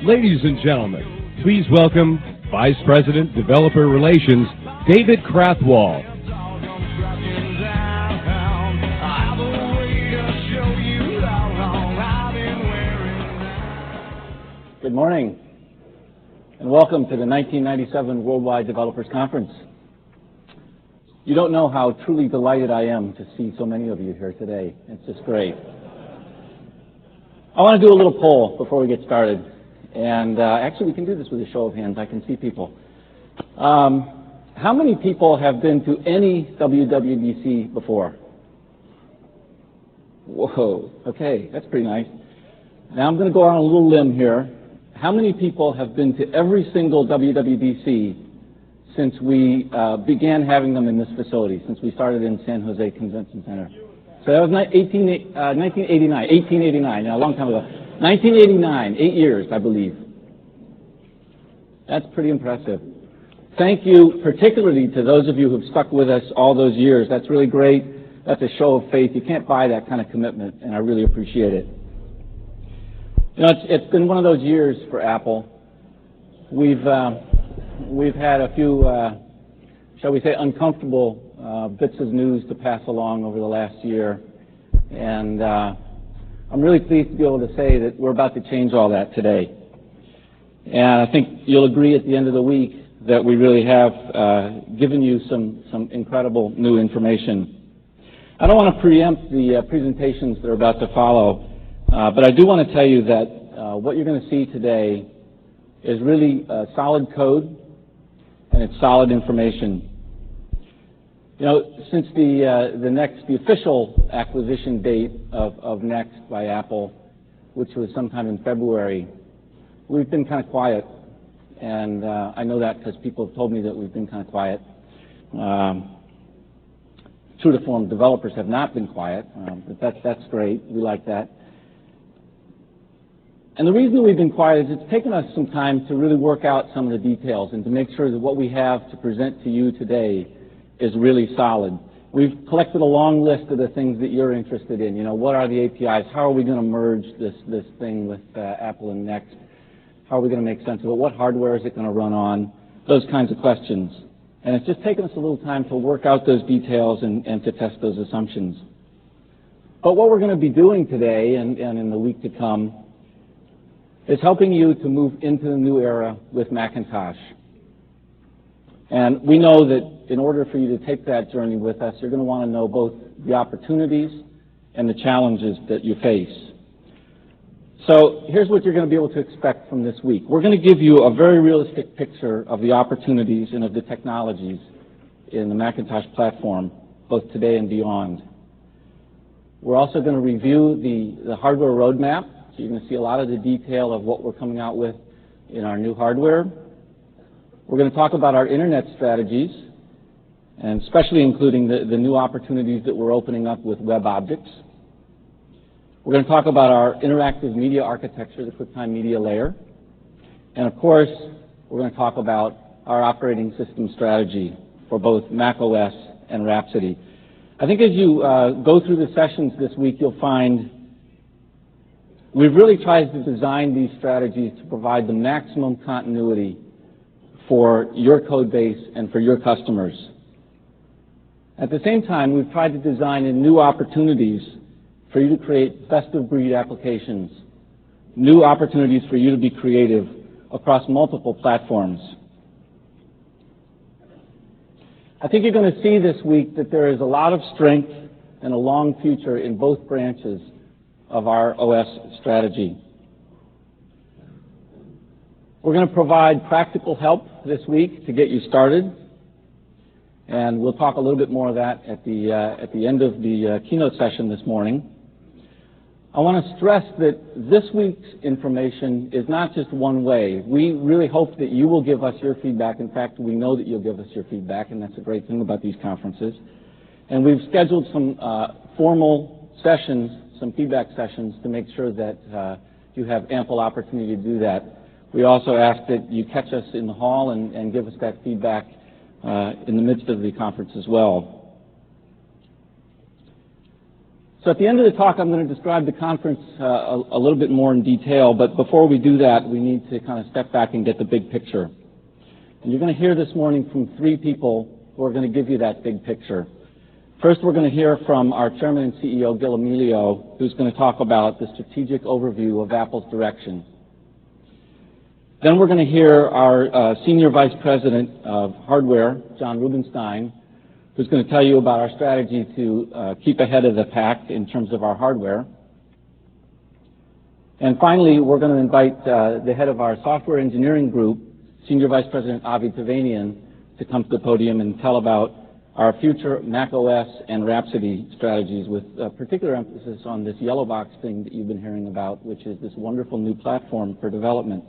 Ladies and gentlemen, please welcome Vice President, Developer Relations, David Krathwohl. Good morning, and welcome to the 1997 Worldwide Developers Conference. You don't know how truly delighted I am to see so many of you here today. It's just great. I want to do a little poll before we get started. And actually, we can do this with a show of hands. I can see people. How many people have been to any WWDC before? Whoa, okay, that's pretty nice. Now I'm going to go on a little limb here. How many people have been to every single WWDC since we began having them in this facility, since we started in San Jose Convention Center? So that was 1889, a long time ago. 1989, 8 years, I believe. That's pretty impressive. Thank you particularly to those of you who have stuck with us all those years. That's really great. That's a show of faith. You can't buy that kind of commitment, and I really appreciate it. You know, it's been one of those years for Apple. We've had a few, shall we say, uncomfortable bits of news to pass along over the last year, and I'm really pleased to be able to say that we're about to change all that today. And I think you'll agree at the end of the week that we really have given you some incredible new information. I don't want to preempt the presentations that are about to follow, but I do want to tell you that what you're going to see today is really solid code, and it's solid information. You know, since the official acquisition date of Next by Apple, which was sometime in February, we've been kind of quiet, and I know that because people have told me that we've been kind of quiet. True to form, developers have not been quiet, but that's great. We like that. And the reason we've been quiet is it's taken us some time to really work out some of the details and to make sure that what we have to present to you today is really solid. We've collected a long list of the things that you're interested in. You know, what are the APIs? How are we going to merge this thing with Apple and Next? How are we going to make sense of it? What hardware is it going to run on? Those kinds of questions. And it's just taken us a little time to work out those details and to test those assumptions. But what we're going to be doing today and in the week to come is helping you to move into the new era with Macintosh. And we know that in order for you to take that journey with us, you're going to want to know both the opportunities and the challenges that you face. So here's what you're going to be able to expect from this week. We're going to give you a very realistic picture of the opportunities and of the technologies in the Macintosh platform, both today and beyond. We're also going to review the hardware roadmap. So you're going to see a lot of the detail of what we're coming out with in our new hardware. We're going to talk about our internet strategies, and especially including the new opportunities that we're opening up with web objects. We're going to talk about our interactive media architecture, the QuickTime Media Layer. And of course, we're going to talk about our operating system strategy for both Mac OS and Rhapsody. I think as you go through the sessions this week, you'll find we've really tried to design these strategies to provide the maximum continuity for your code base and for your customers. At the same time, we've tried to design in new opportunities for you to create best-of-breed applications, new opportunities for you to be creative across multiple platforms. I think you're going to see this week that there is a lot of strength and a long future in both branches of our OS strategy. We're going to provide practical help this week to get you started, and we'll talk a little bit more of that at the end of the keynote session this morning. I want to stress that this week's information is not just one way. We really hope that you will give us your feedback. In fact, we know that you'll give us your feedback, and that's a great thing about these conferences. And we've scheduled some formal sessions, some feedback sessions, to make sure that you have ample opportunity to do that. We also ask that you catch us in the hall and give us that feedback in the midst of the conference as well. So at the end of the talk, I'm going to describe the conference a little bit more in detail, but before we do that, we need to kind of step back and get the big picture. And you're going to hear this morning from three people who are going to give you that big picture. First, we're going to hear from our Chairman and CEO, Gil Amelio, who's going to talk about the strategic overview of Apple's direction. Then we're going to hear our Senior Vice President of Hardware, John Rubenstein, who's going to tell you about our strategy to keep ahead of the pack in terms of our hardware. And finally, we're going to invite the head of our software engineering group, Senior Vice President Avi Tevanian, to come to the podium and tell about our future Mac OS and Rhapsody strategies, with particular emphasis on this yellow box thing that you've been hearing about, which is this wonderful new platform for development.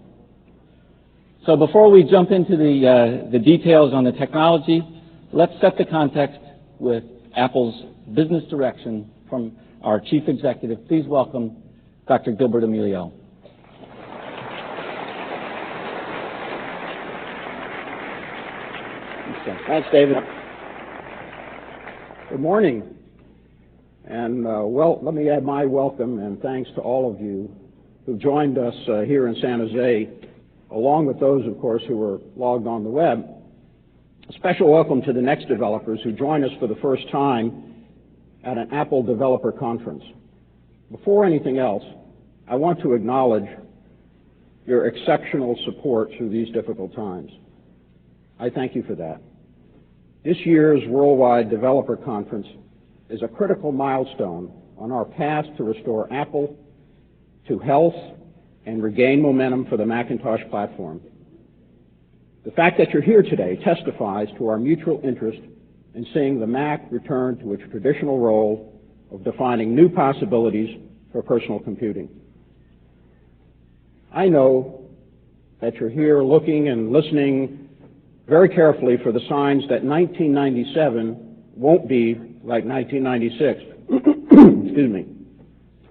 So before we jump into the details on the technology, let's set the context with Apple's business direction from our Chief Executive. Please welcome Dr. Gilbert Amelio. Thanks, David. Good morning. And let me add my welcome and thanks to all of you who joined us here in San Jose, along with those, of course, who are logged on the web. A special welcome to the next developers who join us for the first time at an Apple Developer Conference. Before anything else, I want to acknowledge your exceptional support through these difficult times. I thank you for that. This year's Worldwide Developer Conference is a critical milestone on our path to restore Apple to health and regain momentum for the Macintosh platform. The fact that you're here today testifies to our mutual interest in seeing the Mac return to its traditional role of defining new possibilities for personal computing. I know that you're here looking and listening very carefully for the signs that 1997 won't be like 1996, excuse me,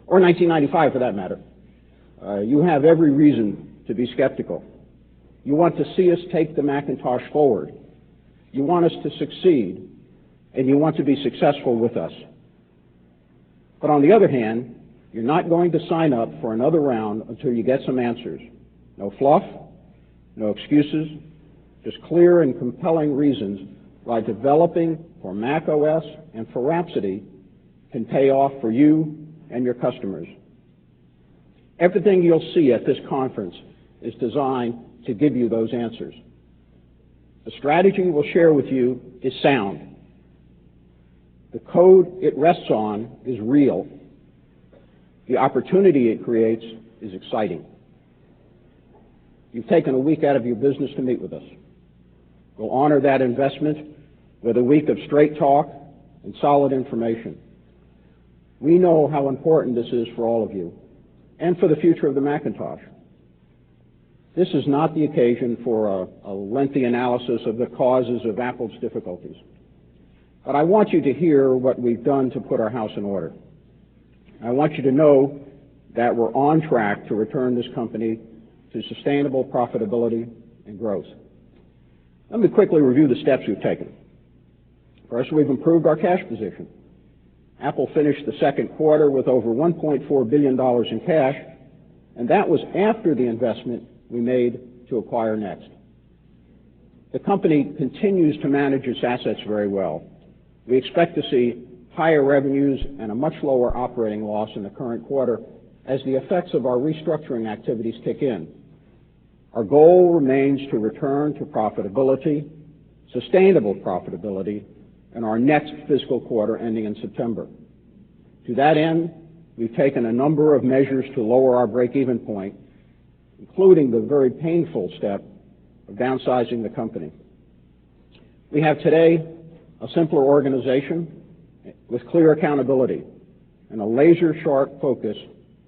or 1995 for that matter. You have every reason to be skeptical. You want to see us take the Macintosh forward. You want us to succeed, and you want to be successful with us. But on the other hand, you're not going to sign up for another round until you get some answers. No fluff, no excuses, just clear and compelling reasons why developing for Mac OS and for Rhapsody can pay off for you and your customers. Everything you'll see at this conference is designed to give you those answers. The strategy we'll share with you is sound. The code it rests on is real. The opportunity it creates is exciting. You've taken a week out of your business to meet with us. We'll honor that investment with a week of straight talk and solid information. We know how important this is for all of you and for the future of the Macintosh. This is not the occasion for a lengthy analysis of the causes of Apple's difficulties. But I want you to hear what we've done to put our house in order. I want you to know that we're on track to return this company to sustainable profitability and growth. Let me quickly review the steps we've taken. First, we've improved our cash position. Apple finished the second quarter with over $1.4 billion in cash, and that was after the investment we made to acquire Next. The company continues to manage its assets very well. We expect to see higher revenues and a much lower operating loss in the current quarter as the effects of our restructuring activities kick in. Our goal remains to return to profitability, sustainable profitability, in our next fiscal quarter ending in September. To that end, we've taken a number of measures to lower our break-even point, including the very painful step of downsizing the company. We have today a simpler organization with clear accountability and a laser-sharp focus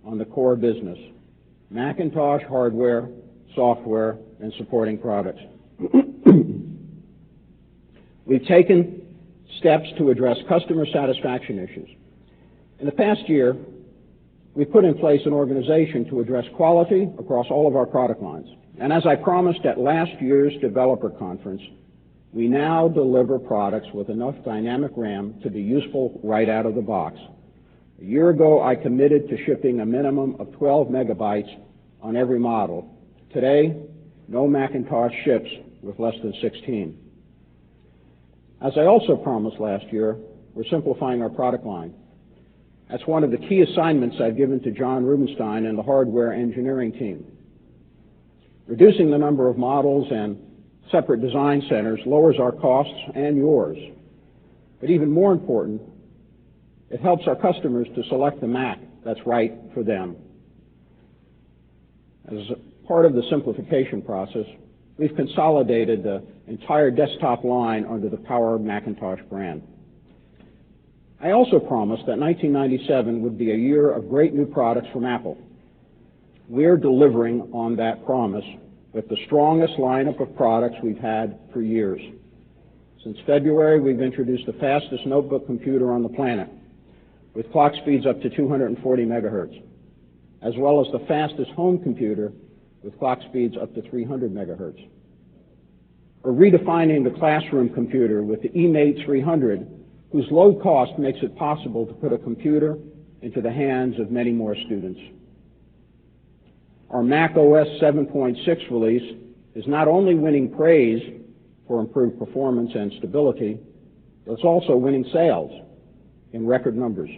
on the core business: Macintosh hardware, software, and supporting products. We've taken steps to address customer satisfaction issues. In the past year, we've put in place an organization to address quality across all of our product lines. And as I promised at last year's developer conference, we now deliver products with enough dynamic RAM to be useful right out of the box. A year ago, I committed to shipping a minimum of 12 megabytes on every model. Today, no Macintosh ships with less than 16. As I also promised last year, we're simplifying our product line. That's one of the key assignments I've given to John Rubenstein and the hardware engineering team. Reducing the number of models and separate design centers lowers our costs and yours. But even more important, it helps our customers to select the Mac that's right for them. As a part of the simplification process, we've consolidated the entire desktop line under the Power Macintosh brand. I also promised that 1997 would be a year of great new products from Apple. We're delivering on that promise with the strongest lineup of products we've had for years. Since February, we've introduced the fastest notebook computer on the planet, with clock speeds up to 240 megahertz, as well as the fastest home computer with clock speeds up to 300 megahertz. We're redefining the classroom computer with the eMate 300, whose low cost makes it possible to put a computer into the hands of many more students. Our Mac OS 7.6 release is not only winning praise for improved performance and stability, but it's also winning sales in record numbers.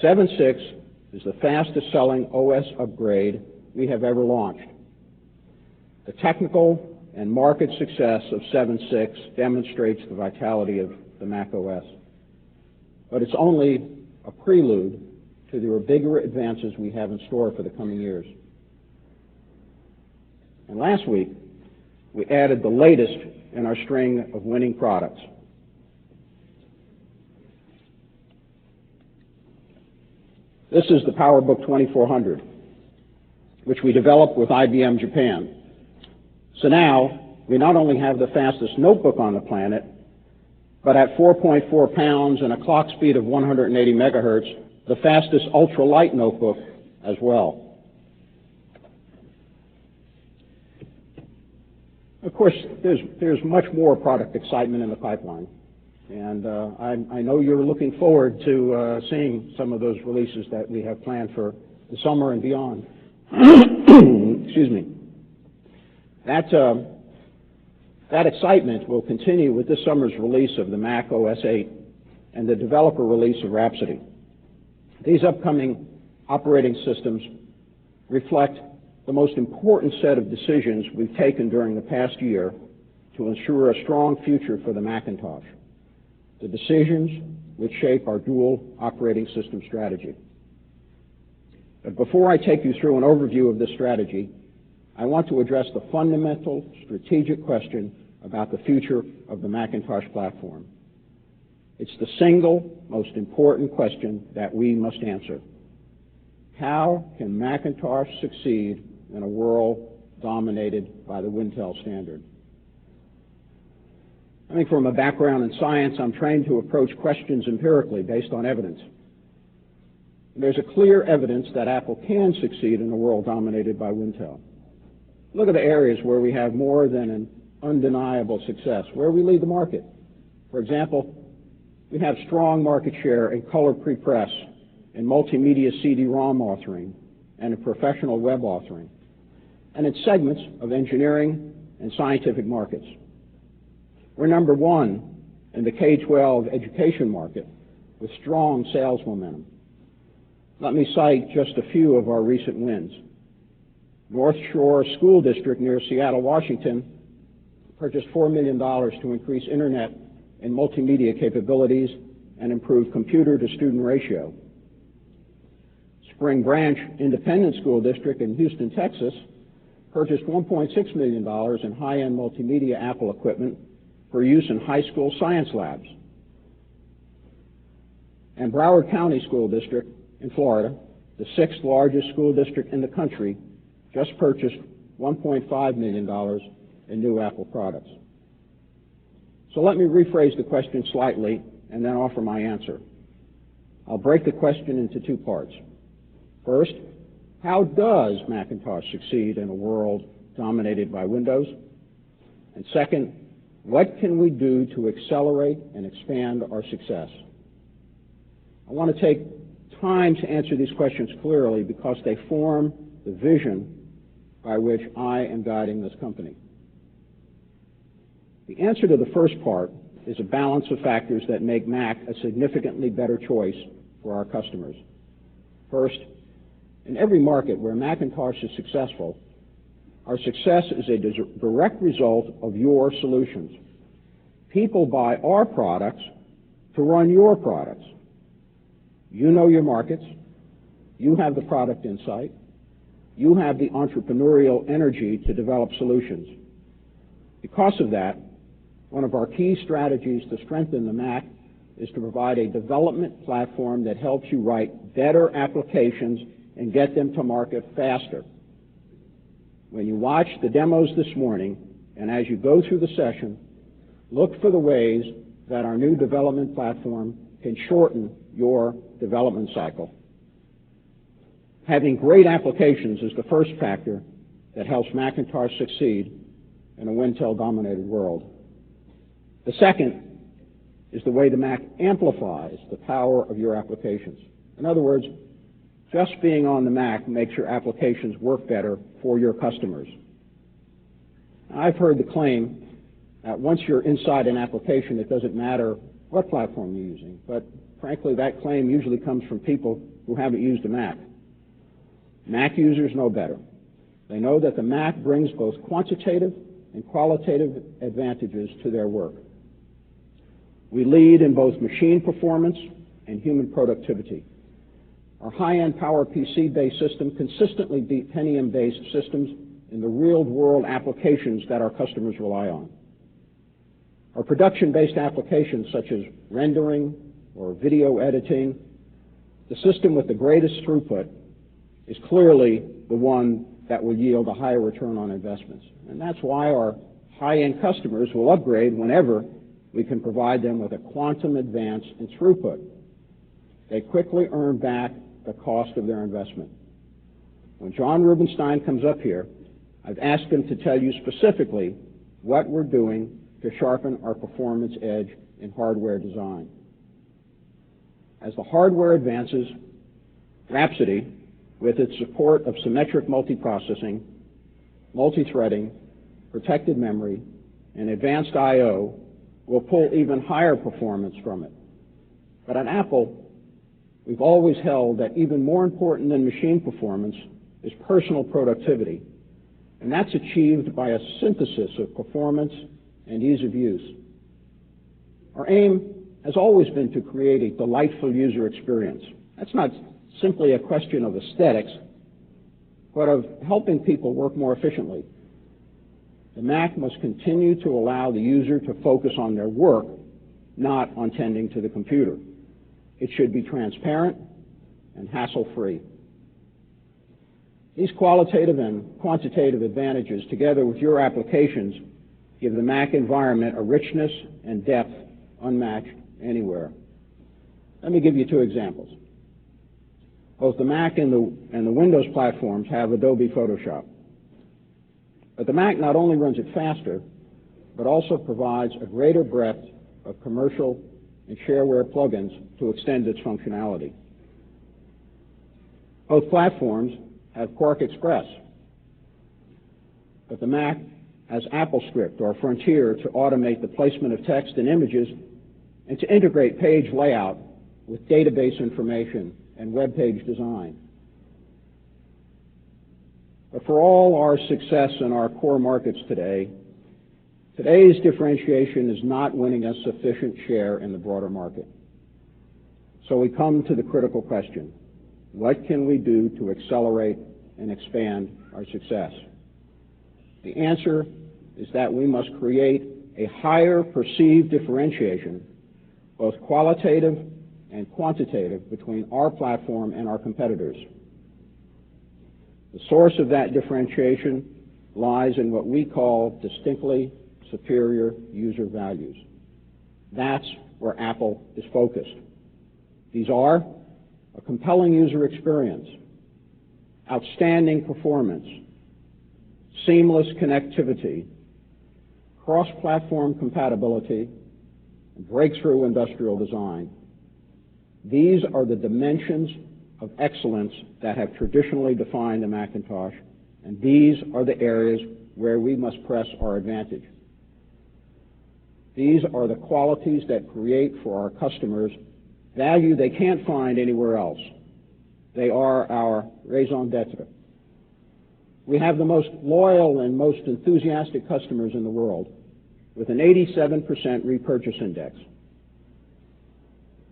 7.6 is the fastest selling OS upgrade we have ever launched. The technical and market success of 7.6 demonstrates the vitality of the Mac OS. But it's only a prelude to the bigger advances we have in store for the coming years. And last week, we added the latest in our string of winning products. This is the PowerBook 2400, which we developed with IBM Japan. So now, we not only have the fastest notebook on the planet, but at 4.4 pounds and a clock speed of 180 megahertz, the fastest ultralight notebook as well. Of course, there's much more product excitement in the pipeline, and I know you're looking forward to seeing some of those releases that we have planned for the summer and beyond. Excuse me. That excitement will continue with this summer's release of the Mac OS 8 and the developer release of Rhapsody. These upcoming operating systems reflect the most important set of decisions we've taken during the past year to ensure a strong future for the Macintosh, the decisions which shape our dual operating system strategy. But before I take you through an overview of this strategy, I want to address the fundamental strategic question about the future of the Macintosh platform. It's the single most important question that we must answer. How can Macintosh succeed in a world dominated by the Wintel standard? Coming from a background in science, I'm trained to approach questions empirically based on evidence. There's a clear evidence that Apple can succeed in a world dominated by Wintel. Look at the areas where we have more than an undeniable success, where we lead the market. For example, we have strong market share in color prepress, in multimedia CD-ROM authoring, and in professional web authoring, and in segments of engineering and scientific markets. We're number one in the K-12 education market with strong sales momentum. Let me cite just a few of our recent wins. North Shore School District near Seattle, Washington, purchased $4 million to increase internet and multimedia capabilities and improve computer-to-student ratio. Spring Branch Independent School District in Houston, Texas, purchased $1.6 million in high-end multimedia Apple equipment for use in high school science labs. And Broward County School District in Florida, the sixth largest school district in the country, just purchased $1.5 million in new Apple products. So let me rephrase the question slightly and then offer my answer. I'll break the question into two parts. First, how does Macintosh succeed in a world dominated by Windows? And second, what can we do to accelerate and expand our success? I want to take time to answer these questions clearly because they form the vision by which I am guiding this company. The answer to the first part is a balance of factors that make Mac a significantly better choice for our customers. First, in every market where Macintosh is successful, our success is a direct result of your solutions. People buy our products to run your products. You know your markets. You have the product insight. You have the entrepreneurial energy to develop solutions. Because of that, one of our key strategies to strengthen the Mac is to provide a development platform that helps you write better applications and get them to market faster. When you watch the demos this morning, and as you go through the session, look for the ways that our new development platform can shorten your development cycle. Having great applications is the first factor that helps Macintosh succeed in a Wintel-dominated world. The second is the way the Mac amplifies the power of your applications. In other words, just being on the Mac makes your applications work better for your customers. I've heard the claim that once you're inside an application, it doesn't matter what platform you're using. But frankly, that claim usually comes from people who haven't used a Mac. Mac users know better. They know that the Mac brings both quantitative and qualitative advantages to their work. We lead in both machine performance and human productivity. Our high-end PowerPC-based system consistently beat Pentium-based systems in the real-world applications that our customers rely on. Our production-based applications such as rendering or video editing, the system with the greatest throughput is clearly the one that will yield a higher return on investments. And that's why our high-end customers will upgrade whenever we can provide them with a quantum advance in throughput. They quickly earn back the cost of their investment. When John Rubinstein comes up here, I've asked him to tell you specifically what we're doing to sharpen our performance edge in hardware design. As the hardware advances, Rhapsody, with its support of symmetric multiprocessing, multi-threading, protected memory, and advanced I/O, will pull even higher performance from it. But at Apple, we've always held that even more important than machine performance is personal productivity, and that's achieved by a synthesis of performance and ease of use. Our aim has always been to create a delightful user experience. That's not simply a question of aesthetics, but of helping people work more efficiently. The Mac must continue to allow the user to focus on their work, not on tending to the computer. It should be transparent and hassle-free. These qualitative and quantitative advantages, together with your applications, give the Mac environment a richness and depth unmatched anywhere. Let me give you two examples. Both the Mac and the Windows platforms have Adobe Photoshop. But the Mac not only runs it faster, but also provides a greater breadth of commercial and shareware plugins to extend its functionality. Both platforms have Quark Express, but the Mac has AppleScript or Frontier to automate the placement of text and images and to integrate page layout with database information and web page design. But for all our success in our core markets today, today's differentiation is not winning us sufficient share in the broader market. So we come to the critical question: what can we do to accelerate and expand our success? The answer is that we must create a higher perceived differentiation, both qualitative and quantitative, between our platform and our competitors. The source of that differentiation lies in what we call distinctly superior user values. That's where Apple is focused. These are a compelling user experience, outstanding performance, seamless connectivity, cross-platform compatibility, and breakthrough industrial design. These are the dimensions of excellence that have traditionally defined the Macintosh, and these are the areas where we must press our advantage. These are the qualities that create for our customers value they can't find anywhere else. They are our raison d'etre. We have the most loyal and most enthusiastic customers in the world, with an 87% repurchase index.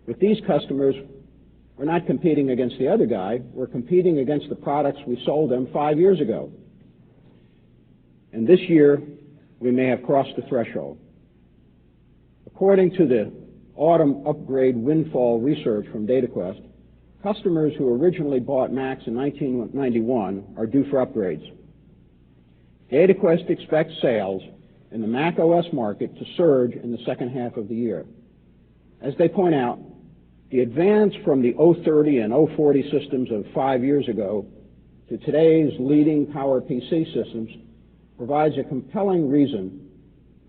With these customers, we're not competing against the other guy, we're competing against the products we sold them 5 years ago. And this year, we may have crossed the threshold. According to the Autumn Upgrade Windfall research from DataQuest, customers who originally bought Macs in 1991 are due for upgrades. DataQuest expects sales in the Mac OS market to surge in the second half of the year. As they point out, the advance from the 030 and 040 systems of 5 years ago to today's leading PowerPC systems provides a compelling reason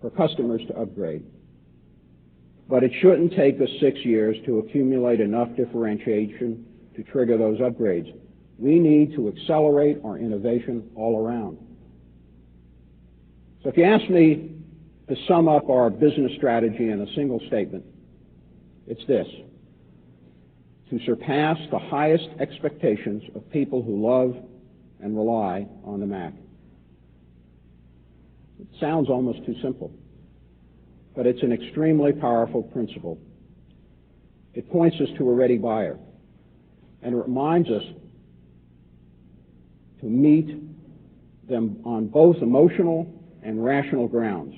for customers to upgrade. But it shouldn't take us 6 years to accumulate enough differentiation to trigger those upgrades. We need to accelerate our innovation all around. So if you ask me to sum up our business strategy in a single statement, it's this: to surpass the highest expectations of people who love and rely on the Mac. It sounds almost too simple, but it's an extremely powerful principle. It points us to a ready buyer, and it reminds us to meet them on both emotional and rational grounds.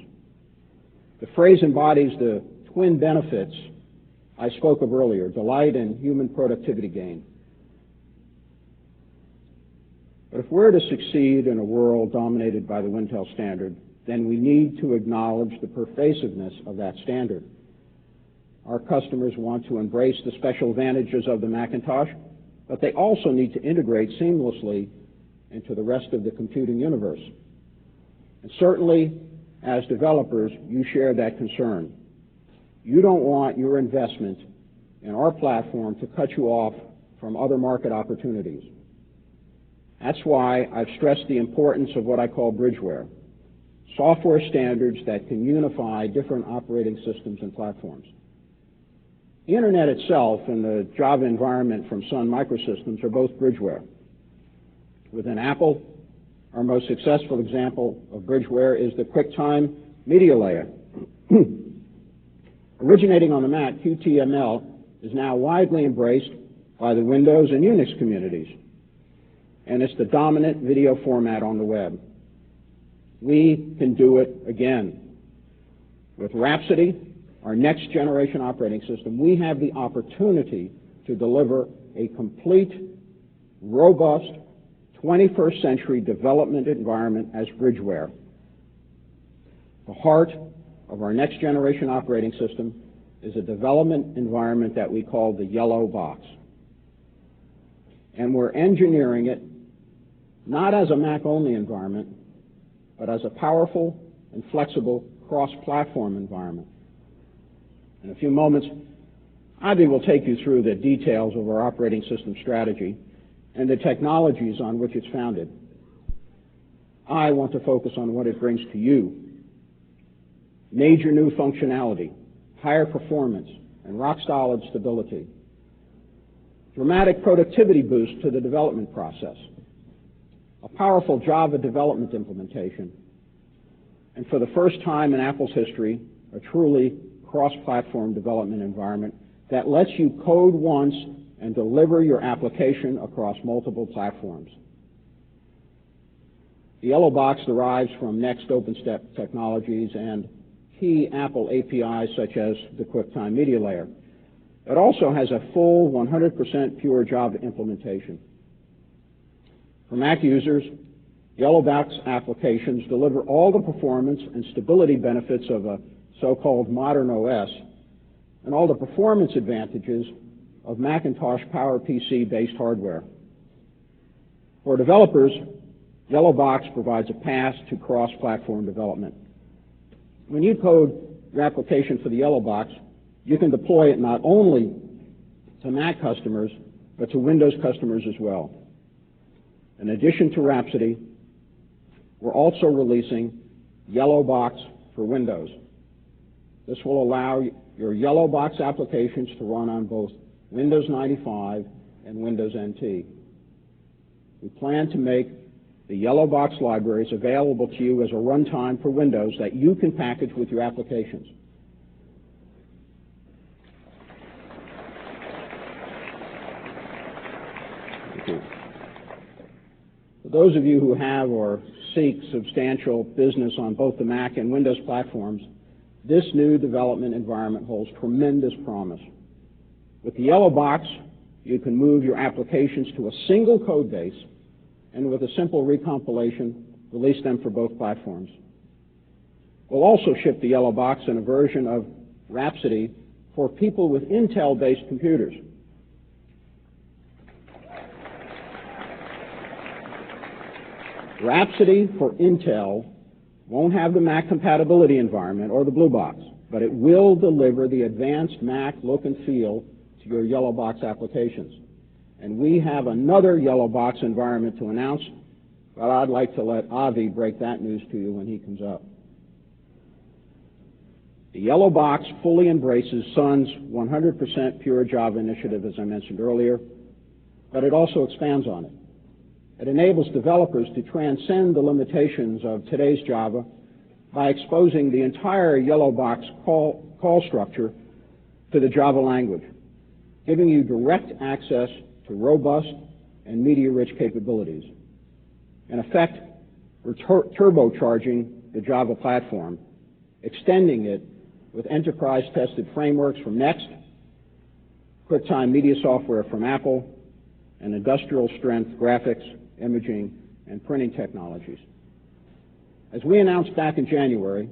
The phrase embodies the twin benefits I spoke of earlier: delight and human productivity gain. But if we're to succeed in a world dominated by the Wintel standard, then we need to acknowledge the pervasiveness of that standard. Our customers want to embrace the special advantages of the Macintosh, but they also need to integrate seamlessly into the rest of the computing universe. And certainly, as developers, you share that concern. You don't want your investment in our platform to cut you off from other market opportunities. That's why I've stressed the importance of what I call bridgeware, software standards that can unify different operating systems and platforms. The Internet itself and the Java environment from Sun Microsystems are both bridgeware. Within Apple, our most successful example of bridgeware is the QuickTime Media Layer. Originating on the Mac, QTML is now widely embraced by the Windows and Unix communities, and it's the dominant video format on the web. We can do it again. With Rhapsody, our next generation operating system, we have the opportunity to deliver a complete, robust, 21st century development environment as bridgeware. The heart of our next generation operating system is a development environment that we call the yellow box. And we're engineering it not as a Mac-only environment, but as a powerful and flexible cross-platform environment. In a few moments, Ivy will take you through the details of our operating system strategy and the technologies on which it's founded. I want to focus on what it brings to you: major new functionality, higher performance, and rock-solid stability. Dramatic productivity boost to the development process. A powerful Java development implementation. And for the first time in Apple's history, a truly cross-platform development environment that lets you code once and deliver your application across multiple platforms. The yellow box derives from Next OpenStep technologies and key Apple APIs such as the QuickTime Media Layer. It also has a full 100% pure Java implementation. For Mac users, yellow box applications deliver all the performance and stability benefits of a so-called modern OS and all the performance advantages of Macintosh PowerPC-based hardware. For developers, yellow box provides a path to cross-platform development. When you code your application for the yellow box, you can deploy it not only to Mac customers, but to Windows customers as well. In addition to Rhapsody, we're also releasing Yellow Box for Windows. This will allow your Yellow Box applications to run on both Windows 95 and Windows NT. We plan to make the Yellow Box libraries available to you as a runtime for Windows that you can package with your applications. For those of you who have or seek substantial business on both the Mac and Windows platforms, this new development environment holds tremendous promise. With the Yellow Box, you can move your applications to a single code base, and with a simple recompilation, release them for both platforms. We'll also ship the Yellow Box in a version of Rhapsody for people with Intel-based computers. Rhapsody for Intel won't have the Mac compatibility environment or the blue box, but it will deliver the advanced Mac look and feel to your Yellow Box applications. And we have another Yellow Box environment to announce, but I'd like to let Avi break that news to you when he comes up. The Yellow Box fully embraces Sun's 100% pure Java initiative, as I mentioned earlier, but it also expands on it. It enables developers to transcend the limitations of today's Java by exposing the entire Yellow Box call structure to the Java language, giving you direct access to robust and media-rich capabilities. In effect, we're turbocharging the Java platform, extending it with enterprise-tested frameworks from Next, QuickTime Media Software from Apple, and industrial-strength graphics, imaging, and printing technologies. As we announced back in January,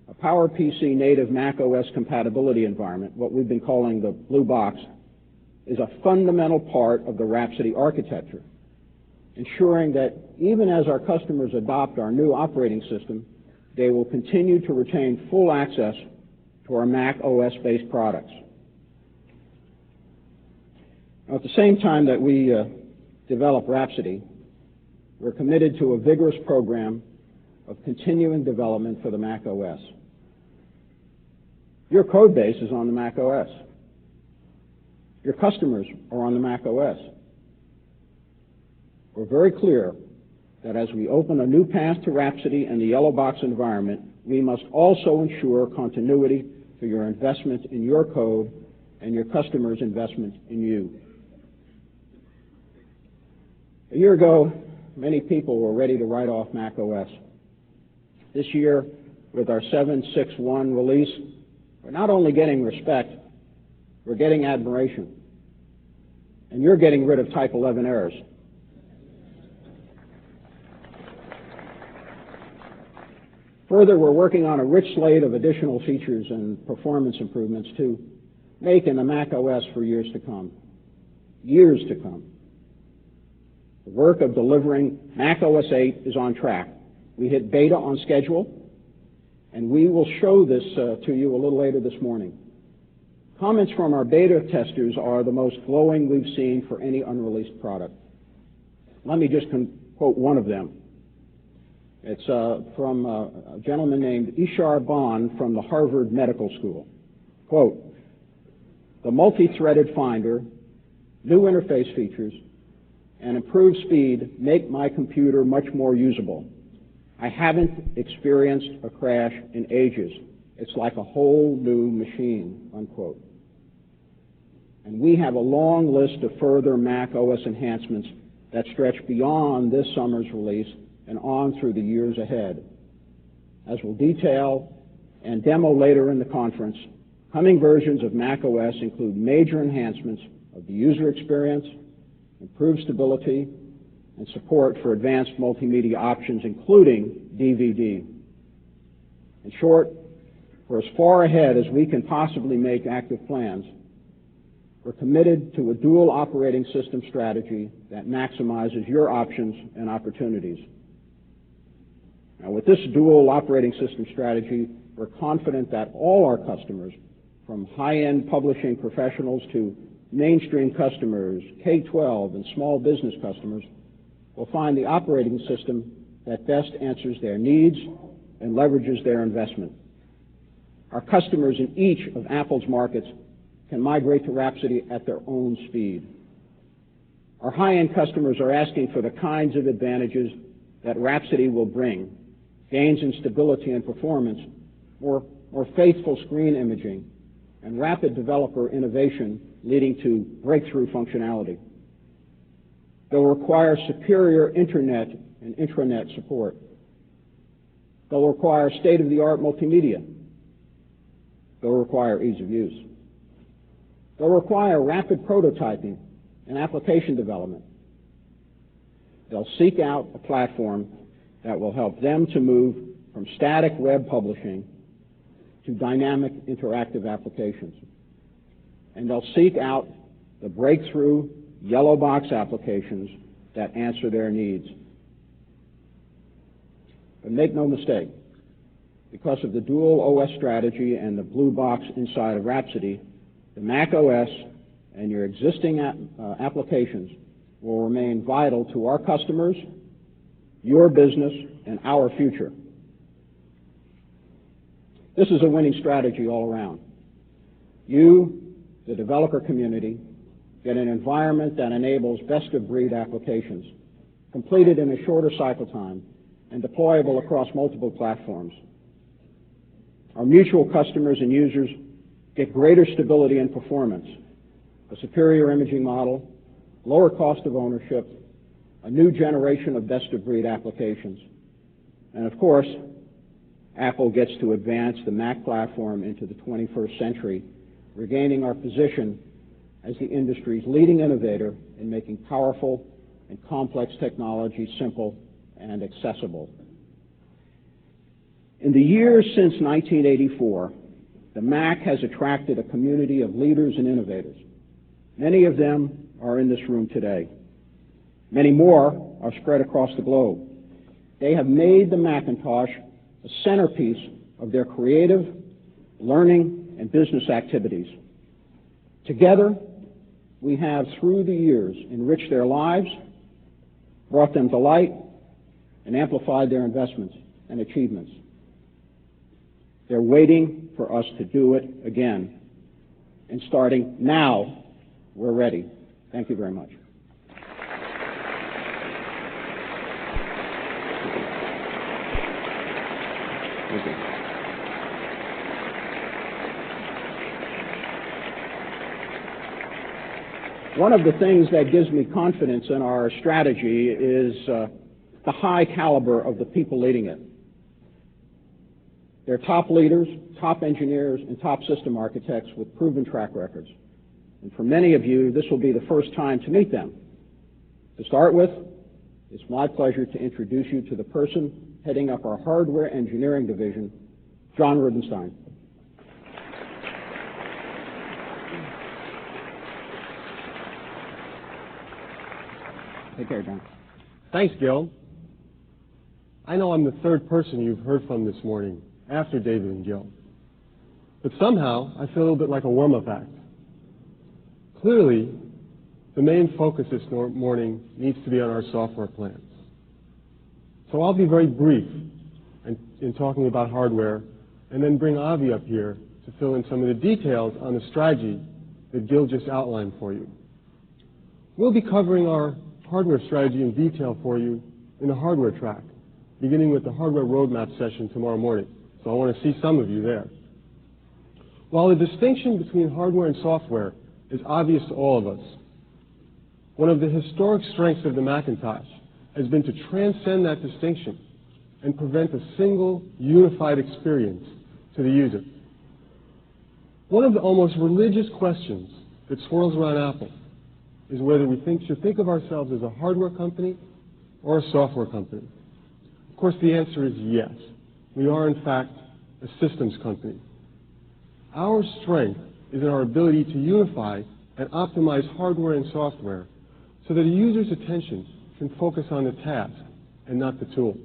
a PowerPC native Mac OS compatibility environment, what we've been calling the Blue Box, is a fundamental part of the Rhapsody architecture, ensuring that even as our customers adopt our new operating system, they will continue to retain full access to our Mac OS-based products. Now, at the same time that we develop Rhapsody, we're committed to a vigorous program of continuing development for the Mac OS. Your code base is on the Mac OS. Your customers are on the Mac OS. We're very clear that as we open a new path to Rhapsody and the Yellow Box environment, we must also ensure continuity for your investment in your code and your customers' investment in you. A year ago, many people were ready to write off Mac OS. This year, with our 7.6.1 release, we're not only getting respect, we're getting admiration. And you're getting rid of Type 11 errors. Further, we're working on a rich slate of additional features and performance improvements to make in the Mac OS for years to come. Years to come. The work of delivering Mac OS 8 is on track. We hit beta on schedule, and we will show this to you a little later this morning. Comments from our beta testers are the most glowing we've seen for any unreleased product. Let me just quote one of them. It's from a gentleman named Ishar Bond from the Harvard Medical School. Quote, "The multi-threaded Finder, new interface features, and improved speed make my computer much more usable. I haven't experienced a crash in ages. It's like a whole new machine," unquote. And we have a long list of further Mac OS enhancements that stretch beyond this summer's release and on through the years ahead. As we'll detail and demo later in the conference, coming versions of Mac OS include major enhancements of the user experience, improved stability, and support for advanced multimedia options, including DVD. In short, we're as far ahead as we can possibly make active plans. We're committed to a dual operating system strategy that maximizes your options and opportunities. Now, with this dual operating system strategy, we're confident that all our customers, from high-end publishing professionals to mainstream customers, K-12, and small business customers will find the operating system that best answers their needs and leverages their investment. Our customers in each of Apple's markets can migrate to Rhapsody at their own speed. Our high-end customers are asking for the kinds of advantages that Rhapsody will bring: gains in stability and performance, more faithful screen imaging, and rapid developer innovation leading to breakthrough functionality. They'll require superior internet and intranet support. They'll require state-of-the-art multimedia. They'll require ease of use. They'll require rapid prototyping and application development. They'll seek out a platform that will help them to move from static web publishing to dynamic interactive applications. And they'll seek out the breakthrough yellow box applications that answer their needs. But make no mistake, because of the dual OS strategy and the blue box inside of Rhapsody, the Mac OS and your existing applications will remain vital to our customers, your business, and our future. This is a winning strategy all around. You, the developer community, get an environment that enables best-of-breed applications, completed in a shorter cycle time and deployable across multiple platforms. Our mutual customers and users get greater stability and performance, a superior imaging model, lower cost of ownership, a new generation of best-of-breed applications. And of course, Apple gets to advance the Mac platform into the 21st century, regaining our position as the industry's leading innovator in making powerful and complex technology simple and accessible. In the years since 1984, the Mac has attracted a community of leaders and innovators. Many of them are in this room today. Many more are spread across the globe. They have made the Macintosh a centerpiece of their creative, learning, and business activities. Together, we have, through the years, enriched their lives, brought them to light, and amplified their investments and achievements. They're waiting for us to do it again. And starting now, we're ready. Thank you very much. Thank you. One of the things that gives me confidence in our strategy is the high caliber of the people leading it. They're top leaders, top engineers, and top system architects with proven track records. And for many of you, this will be the first time to meet them. To start with, it's my pleasure to introduce you to the person heading up our hardware engineering division, John Rubenstein. Take care, John. Thanks, Gil. I know I'm the third person you've heard from this morning, after David and Gil. But somehow, I feel a little bit like a warm-up act. Clearly, the main focus this morning needs to be on our software plans. So I'll be very brief in talking about hardware, and then bring Avi up here to fill in some of the details on the strategy that Gil just outlined for you. We'll be covering our hardware strategy in detail for you in the hardware track, beginning with the hardware roadmap session tomorrow morning. So I want to see some of you there. While the distinction between hardware and software is obvious to all of us, one of the historic strengths of the Macintosh has been to transcend that distinction and present a single, unified experience to the user. One of the almost religious questions that swirls around Apple is whether we should think of ourselves as a hardware company or a software company. Of course, the answer is yes. We are, in fact, a systems company. Our strength is in our ability to unify and optimize hardware and software so that a user's attention can focus on the task and not the tool.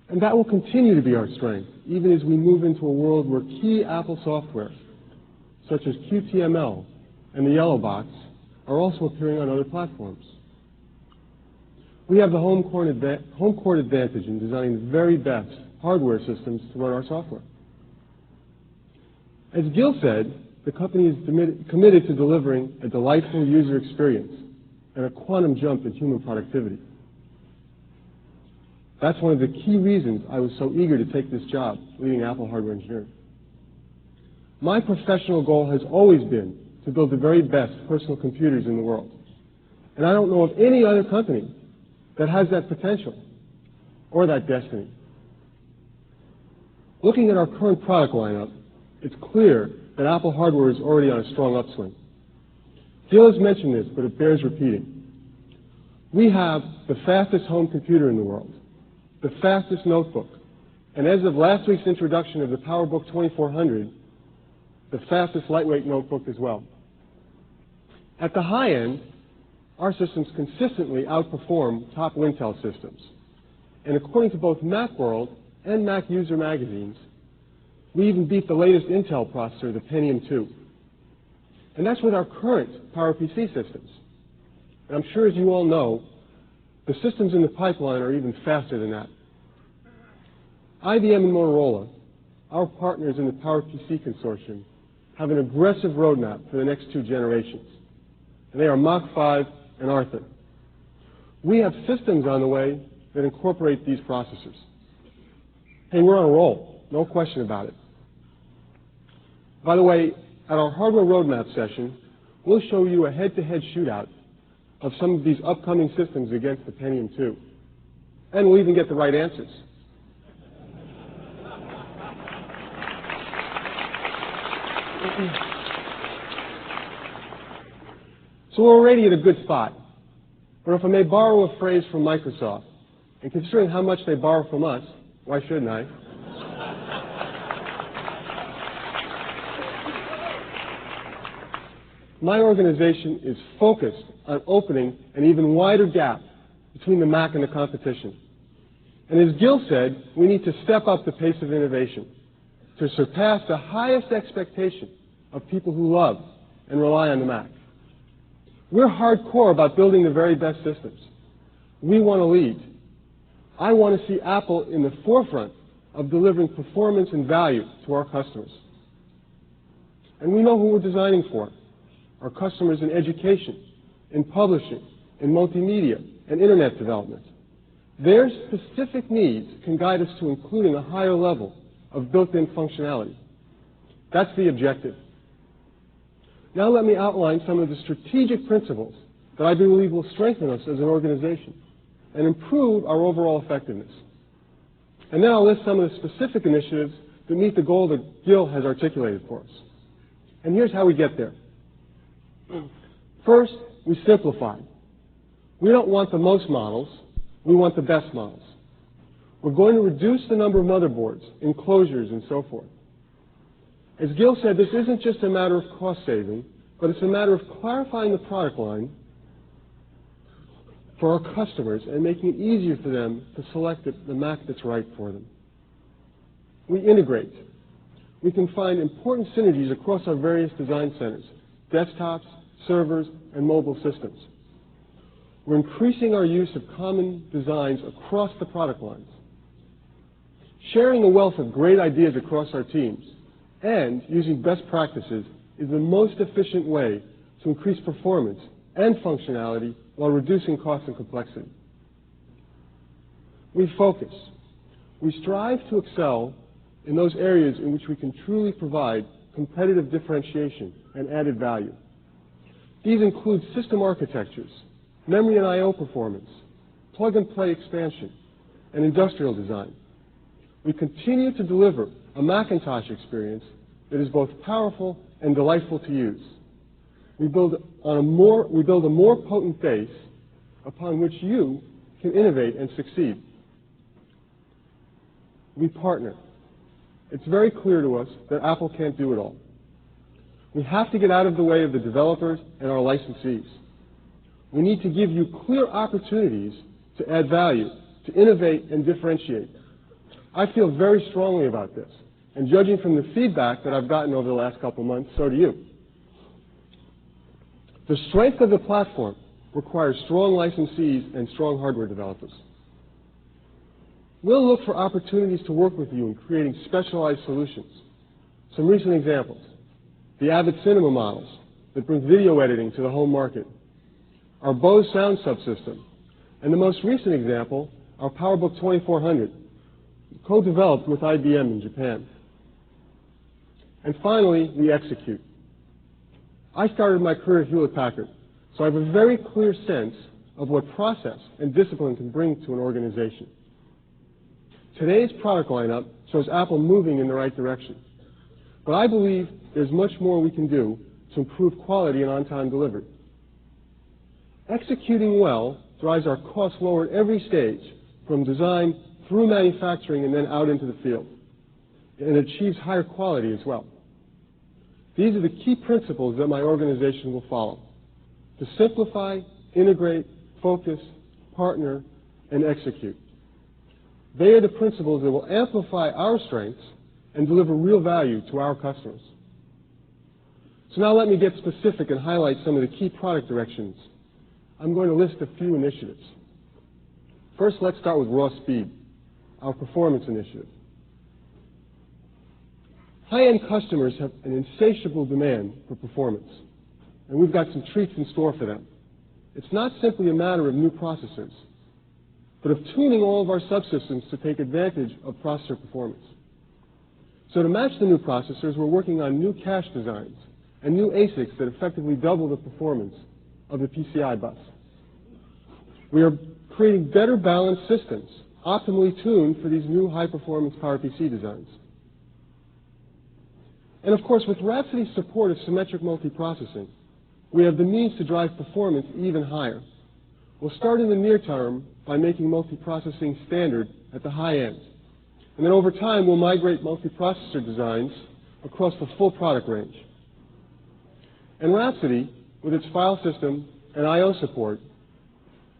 And that will continue to be our strength, even as we move into a world where key Apple software, such as QTML and the yellow box are also appearing on other platforms. We have the home court advantage in designing the very best hardware systems to run our software. As Gil said, the company is committed to delivering a delightful user experience and a quantum jump in human productivity. That's one of the key reasons I was so eager to take this job leading Apple hardware engineering. My professional goal has always been to build the very best personal computers in the world. And I don't know of any other company that has that potential or that destiny. Looking at our current product lineup, it's clear that Apple hardware is already on a strong upswing. Gil has mentioned this, but it bears repeating. We have the fastest home computer in the world, the fastest notebook, and as of last week's introduction of the PowerBook 2400, the fastest lightweight notebook as well. At the high end, our systems consistently outperform top Intel systems. And according to both Macworld and Mac User magazines, we even beat the latest Intel processor, the Pentium 2. And that's with our current PowerPC systems. And I'm sure, as you all know, the systems in the pipeline are even faster than that. IBM and Motorola, our partners in the PowerPC consortium, have an aggressive roadmap for the next 2 generations. And they are Mach 5 and Arthur. We have systems on the way that incorporate these processors. Hey, we're on a roll, no question about it. By the way, at our hardware roadmap session, we'll show you a head-to-head shootout of some of these upcoming systems against the Pentium 2. And we'll even get the right answers. So we're already at a good spot. But if I may borrow a phrase from Microsoft, and considering how much they borrow from us, why shouldn't I? My organization is focused on opening an even wider gap between the Mac and the competition. And as Gil said, we need to step up the pace of innovation to surpass the highest expectation of people who love and rely on the Mac. We're hardcore about building the very best systems. We want to lead. I want to see Apple in the forefront of delivering performance and value to our customers. And we know who we're designing for. Our customers in education, in publishing, in multimedia, and internet development. Their specific needs can guide us to including a higher level of built-in functionality. That's the objective. Now let me outline some of the strategic principles that I believe will strengthen us as an organization and improve our overall effectiveness. And then I'll list some of the specific initiatives that meet the goal that Gil has articulated for us. And here's how we get there. First, we simplify. We don't want the most models, we want the best models. We're going to reduce the number of motherboards, enclosures, and so forth. As Gil said, this isn't just a matter of cost saving, but it's a matter of clarifying the product line for our customers and making it easier for them to select the Mac that's right for them. We integrate. We can find important synergies across our various design centers, desktops, servers, and mobile systems. We're increasing our use of common designs across the product lines, sharing a wealth of great ideas across our teams, and using best practices is the most efficient way to increase performance and functionality while reducing cost and complexity. We focus. We strive to excel in those areas in which we can truly provide competitive differentiation and added value. These include system architectures, memory and I/O performance, plug-and-play expansion, and industrial design. We continue to deliver a Macintosh experience that is both powerful and delightful to use. We build a more potent base upon which you can innovate and succeed. We partner. It's very clear to us that Apple can't do it all. We have to get out of the way of the developers and our licensees. We need to give you clear opportunities to add value, to innovate and differentiate. I feel very strongly about this, and judging from the feedback that I've gotten over the last couple months, so do you. The strength of the platform requires strong licensees and strong hardware developers. We'll look for opportunities to work with you in creating specialized solutions. Some recent examples: the Avid Cinema models that bring video editing to the home market, our Bose sound subsystem, and the most recent example, our PowerBook 2400, co-developed with IBM in Japan. And finally, we execute. I started my career at Hewlett-Packard, so I have a very clear sense of what process and discipline can bring to an organization. Today's product lineup shows Apple moving in the right direction, but I believe there's much more we can do to improve quality and on-time delivery. Executing well drives our costs lower at every stage, from design through manufacturing and then out into the field, and achieves higher quality as well. These are the key principles that my organization will follow: to simplify, integrate, focus, partner, and execute. They are the principles that will amplify our strengths and deliver real value to our customers. So now let me get specific and highlight some of the key product directions. I'm going to list a few initiatives. First, let's start with raw speed, our performance initiative. High-end customers have an insatiable demand for performance, and we've got some treats in store for them. It's not simply a matter of new processors, but of tuning all of our subsystems to take advantage of processor performance. So to match the new processors, we're working on new cache designs and new ASICs that effectively double the performance of the PCI bus. We are creating better balanced systems, optimally tuned for these new high-performance PowerPC designs. And of course, with Rhapsody's support of symmetric multiprocessing, we have the means to drive performance even higher. We'll start in the near term by making multiprocessing standard at the high end. And then over time, we'll migrate multiprocessor designs across the full product range. And Rhapsody, with its file system and I/O support,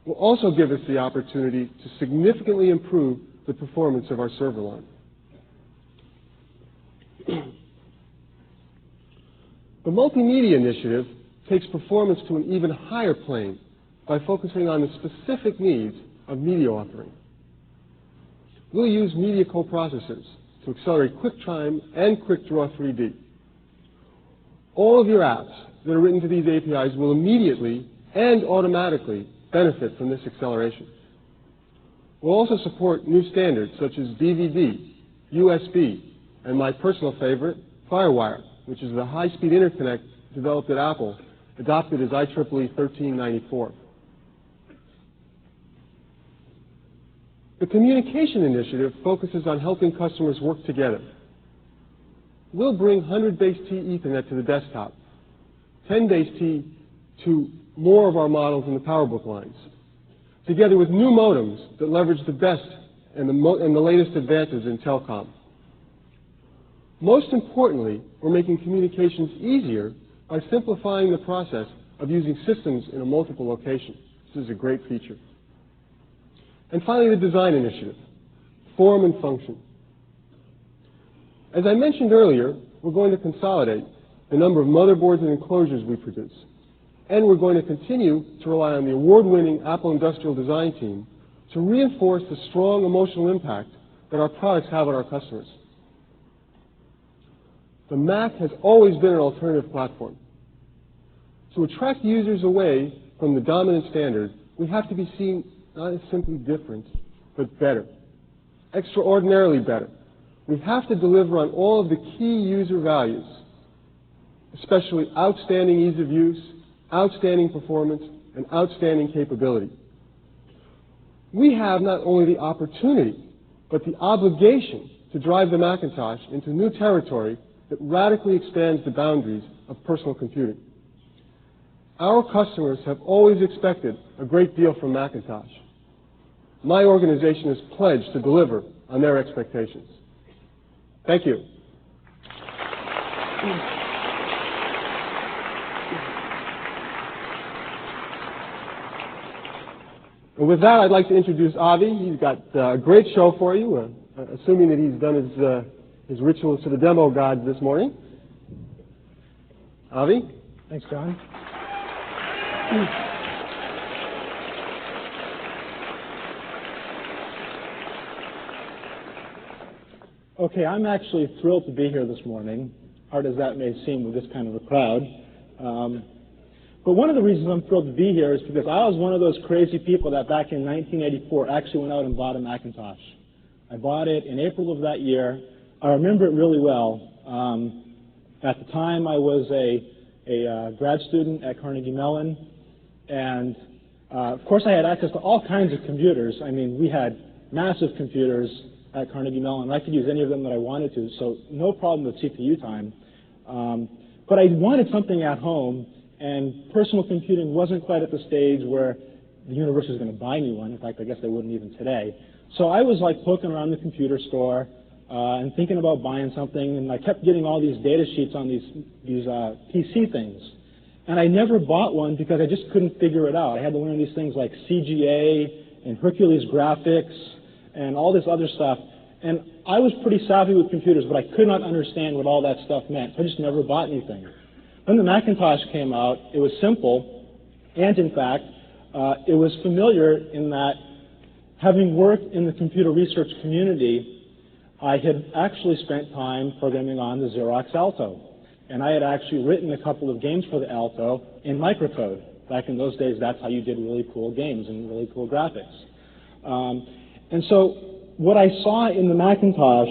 will also give us the opportunity to significantly improve the performance of our server line. The multimedia initiative takes performance to an even higher plane by focusing on the specific needs of media authoring. We'll use media coprocessors to accelerate QuickTime and QuickDraw 3D. All of your apps that are written to these APIs will immediately and automatically benefit from this acceleration. We'll also support new standards such as DVD, USB, and my personal favorite, FireWire, which is the high-speed interconnect developed at Apple, adopted as IEEE 1394. The communication initiative focuses on helping customers work together. We'll bring 100 base T Ethernet to the desktop, 10 base T to more of our models in the PowerBook lines, together with new modems that leverage the best and the latest advances in telecom. Most importantly, we're making communications easier by simplifying the process of using systems in a multiple location. This is a great feature. And finally, the design initiative, form and function. As I mentioned earlier, we're going to consolidate the number of motherboards and enclosures we produce. And we're going to continue to rely on the award-winning Apple Industrial Design team to reinforce the strong emotional impact that our products have on our customers. The Mac has always been an alternative platform. To attract users away from the dominant standard, we have to be seen not as simply different, but better, extraordinarily better. We have to deliver on all of the key user values, especially outstanding ease of use, outstanding performance, and outstanding capability. We have not only the opportunity, but the obligation to drive the Macintosh into new territory that radically expands the boundaries of personal computing. Our customers have always expected a great deal from Macintosh. My organization is pledged to deliver on their expectations. Thank you. And with that, I'd like to introduce Avi. He's got a great show for you, assuming that he's done his rituals to the demo gods this morning. Avi? Thanks, John. Okay, I'm actually thrilled to be here this morning, hard as that may seem with this kind of a crowd. But one of the reasons I'm thrilled to be here is because I was one of those crazy people that back in 1984 actually went out and bought a Macintosh. I bought it in April of that year. I remember it really well. At the time, I was a grad student at Carnegie Mellon, and of course I had access to all kinds of computers. I mean, we had massive computers at Carnegie Mellon. I could use any of them that I wanted to, so no problem with CPU time. But I wanted something at home, and personal computing wasn't quite at the stage where the university was going to buy me one. In fact, I guess they wouldn't even today. So I was like poking around the computer store and thinking about buying something, and I kept getting all these data sheets on these PC things. And I never bought one because I just couldn't figure it out. I had to learn these things like CGA and Hercules graphics and all this other stuff. And I was pretty savvy with computers, but I could not understand what all that stuff meant. So I just never bought anything. When the Macintosh came out, it was simple, and in fact, it was familiar in that having worked in the computer research community, I had actually spent time programming on the Xerox Alto. And I had actually written a couple of games for the Alto in microcode. Back in those days, that's how you did really cool games and really cool graphics. And so what I saw in the Macintosh,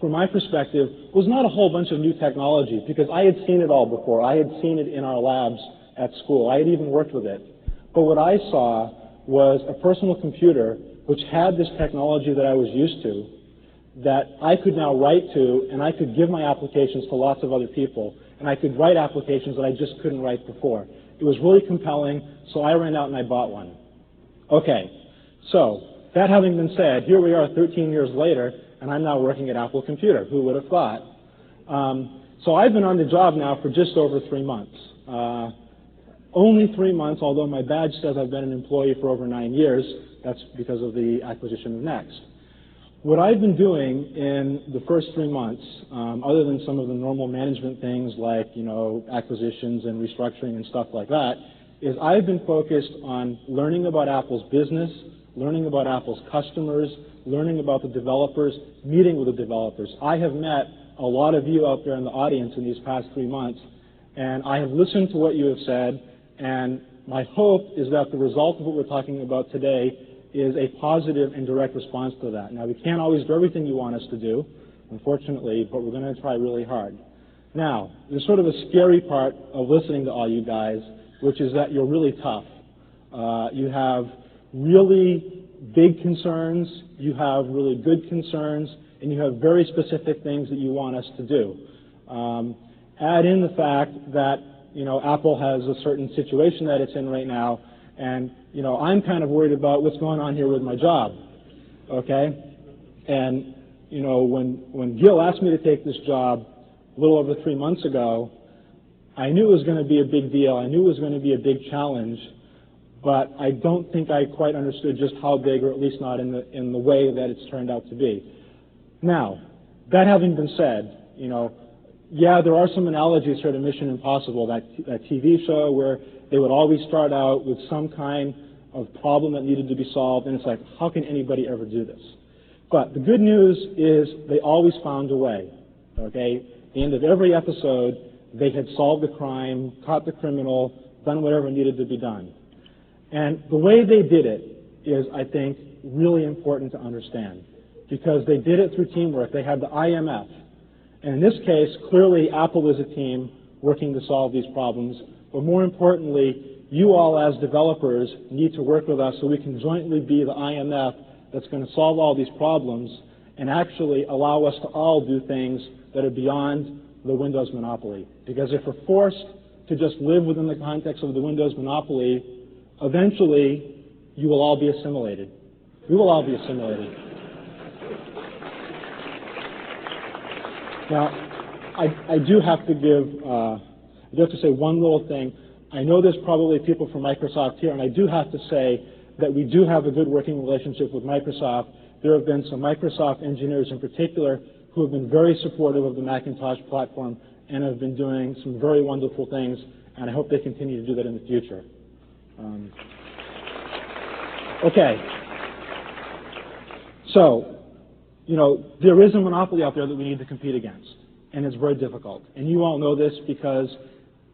from my perspective, was not a whole bunch of new technology, because I had seen it all before. I had seen it in our labs at school. I had even worked with it. But what I saw was a personal computer which had this technology that I was used to, that I could now write to, and I could give my applications to lots of other people, and I could write applications that I just couldn't write before. It was really compelling, so I ran out and I bought one. Okay, so that having been said, here we are 13 years later, and I'm now working at Apple Computer. Who would have thought? So I've been on the job now for just over 3 months. Only 3 months, although my badge says I've been an employee for over 9 years. That's because of the acquisition of Next. What I've been doing in the first 3 months, other than some of the normal management things like, acquisitions and restructuring and stuff like that, is I've been focused on learning about Apple's business, learning about Apple's customers, learning about the developers, meeting with the developers. I have met a lot of you out there in the audience in these past 3 months, and I have listened to what you have said, and my hope is that the result of what we're talking about today is a positive and direct response to that. Now, we can't always do everything you want us to do, unfortunately, but we're going to try really hard. Now, there's sort of a scary part of listening to all you guys, which is that you're really tough. You have really big concerns, you have really good concerns, and you have very specific things that you want us to do. Add in the fact that Apple has a certain situation that it's in right now, and I'm kind of worried about what's going on here with my job. Okay, and when Gil asked me to take this job a little over 3 months ago, I knew it was going to be a big deal. I knew it was going to be a big challenge. But I don't think I quite understood just how big, or at least not in the way that it's turned out to be. Now, that having been said, yeah, there are some analogies here to Mission Impossible, that TV show where they would always start out with some kind of problem that needed to be solved, and it's like, how can anybody ever do this? But the good news is they always found a way. Okay, at the end of every episode, they had solved the crime, caught the criminal, done whatever needed to be done. And the way they did it is, I think, really important to understand, because they did it through teamwork. They had the IMF. And in this case, clearly Apple is a team working to solve these problems. But more importantly, you all as developers need to work with us so we can jointly be the IMF that's going to solve all these problems and actually allow us to all do things that are beyond the Windows monopoly. Because if we're forced to just live within the context of the Windows monopoly, eventually, you will all be assimilated. We will all be assimilated. Now, I do have to say one little thing. I know there's probably people from Microsoft here, and I do have to say that we do have a good working relationship with Microsoft. There have been some Microsoft engineers in particular who have been very supportive of the Macintosh platform and have been doing some very wonderful things. and I hope they continue to do that in the future. Okay. So, there is a monopoly out there that we need to compete against, and it's very difficult. And you all know this because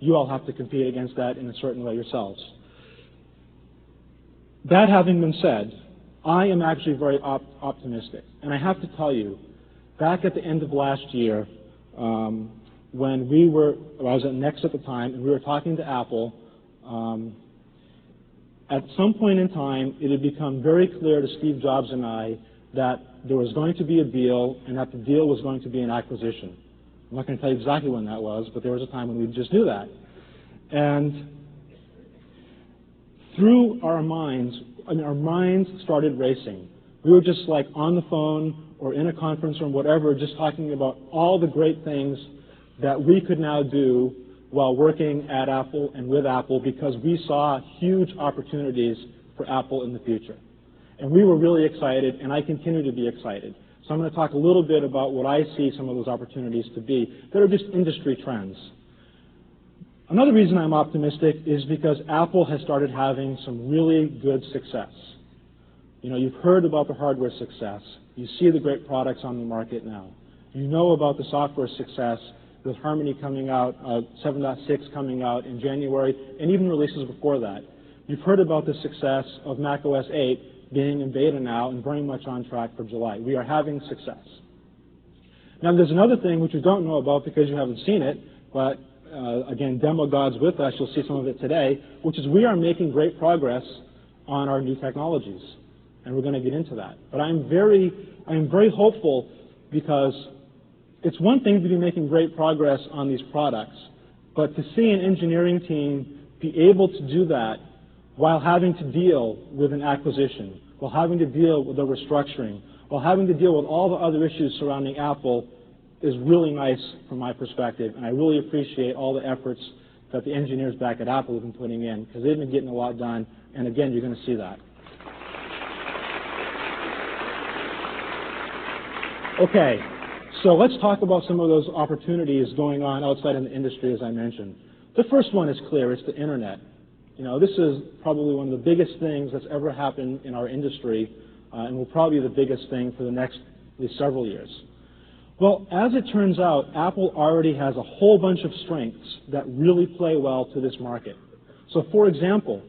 you all have to compete against that in a certain way yourselves. That having been said, I am actually very optimistic. And I have to tell you, back at the end of last year, when I was at Next at the time, and we were talking to Apple, at some point in time, it had become very clear to Steve Jobs and I that there was going to be a deal, and that the deal was going to be an acquisition. I'm not going to tell you exactly when that was, but there was a time when we just knew that. And through our minds started racing. We were just like on the phone or in a conference room, whatever, just talking about all the great things that we could now do while working at Apple and with Apple, because we saw huge opportunities for Apple in the future. And we were really excited, and I continue to be excited. So I'm going to talk a little bit about what I see some of those opportunities to be that are just industry trends. Another reason I'm optimistic is because Apple has started having some really good success. You've heard about the hardware success. You see the great products on the market now. You know about the software success with Harmony coming out, 7.6 coming out in January, and even releases before that. You've heard about the success of macOS 8 being in beta now and very much on track for July. We are having success. Now, there's another thing which you don't know about because you haven't seen it, but again, Demo God's with us. You'll see some of it today, which is we are making great progress on our new technologies, and we're going to get into that. But I am very hopeful, because it's one thing to be making great progress on these products, but to see an engineering team be able to do that while having to deal with an acquisition, while having to deal with a restructuring, while having to deal with all the other issues surrounding Apple is really nice from my perspective, and I really appreciate all the efforts that the engineers back at Apple have been putting in, because they've been getting a lot done, and again, you're going to see that. Okay, so let's talk about some of those opportunities going on outside in the industry, as I mentioned. The first one is clear. It's the Internet. This is probably one of the biggest things that's ever happened in our industry, and will probably be the biggest thing for the next at least several years. Well, as it turns out, Apple already has a whole bunch of strengths that really play well to this market. So, for example,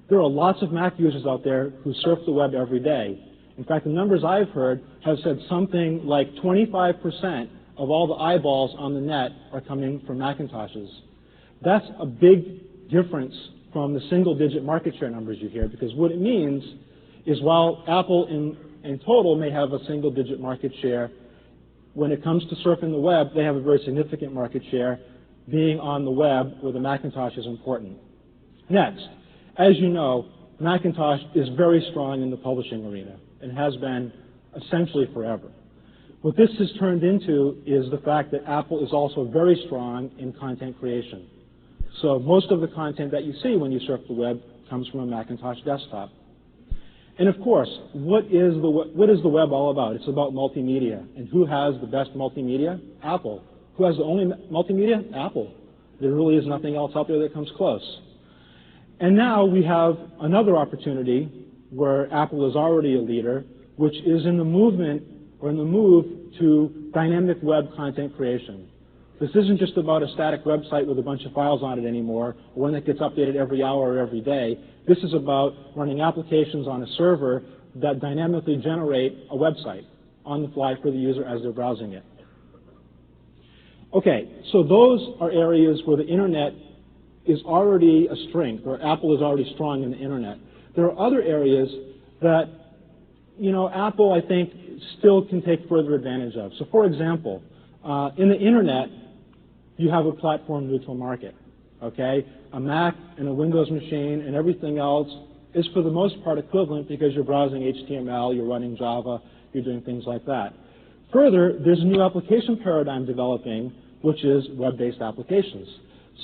there are lots of Mac users out there who surf the web every day. In fact, the numbers I've heard have said something like 25% of all the eyeballs on the net are coming from Macintoshes. That's a big difference from the single-digit market share numbers you hear, because what it means is while Apple in total may have a single-digit market share, when it comes to surfing the web, they have a very significant market share, being on the web where the Macintosh is important. Next, as you know, Macintosh is very strong in the publishing arena and has been essentially forever. What this has turned into is the fact that Apple is also very strong in content creation. So most of the content that you see when you surf the web comes from a Macintosh desktop. And of course, what is the web all about? It's about multimedia. And who has the best multimedia? Apple. Who has the only multimedia? Apple. There really is nothing else out there that comes close. And now we have another opportunity where Apple is already a leader, which is in the movement or in the move to dynamic web content creation. This isn't just about a static website with a bunch of files on it anymore, or one that gets updated every hour or every day. This is about running applications on a server that dynamically generate a website on the fly for the user as they're browsing it. Okay, so those are areas where the Internet is already a strength, or Apple is already strong in the Internet. There are other areas that, Apple, I think, still can take further advantage of. So, for example, in the Internet, you have a platform-neutral market, okay? A Mac and a Windows machine and everything else is for the most part equivalent because you're browsing HTML, you're running Java, you're doing things like that. Further, there's a new application paradigm developing, which is web-based applications.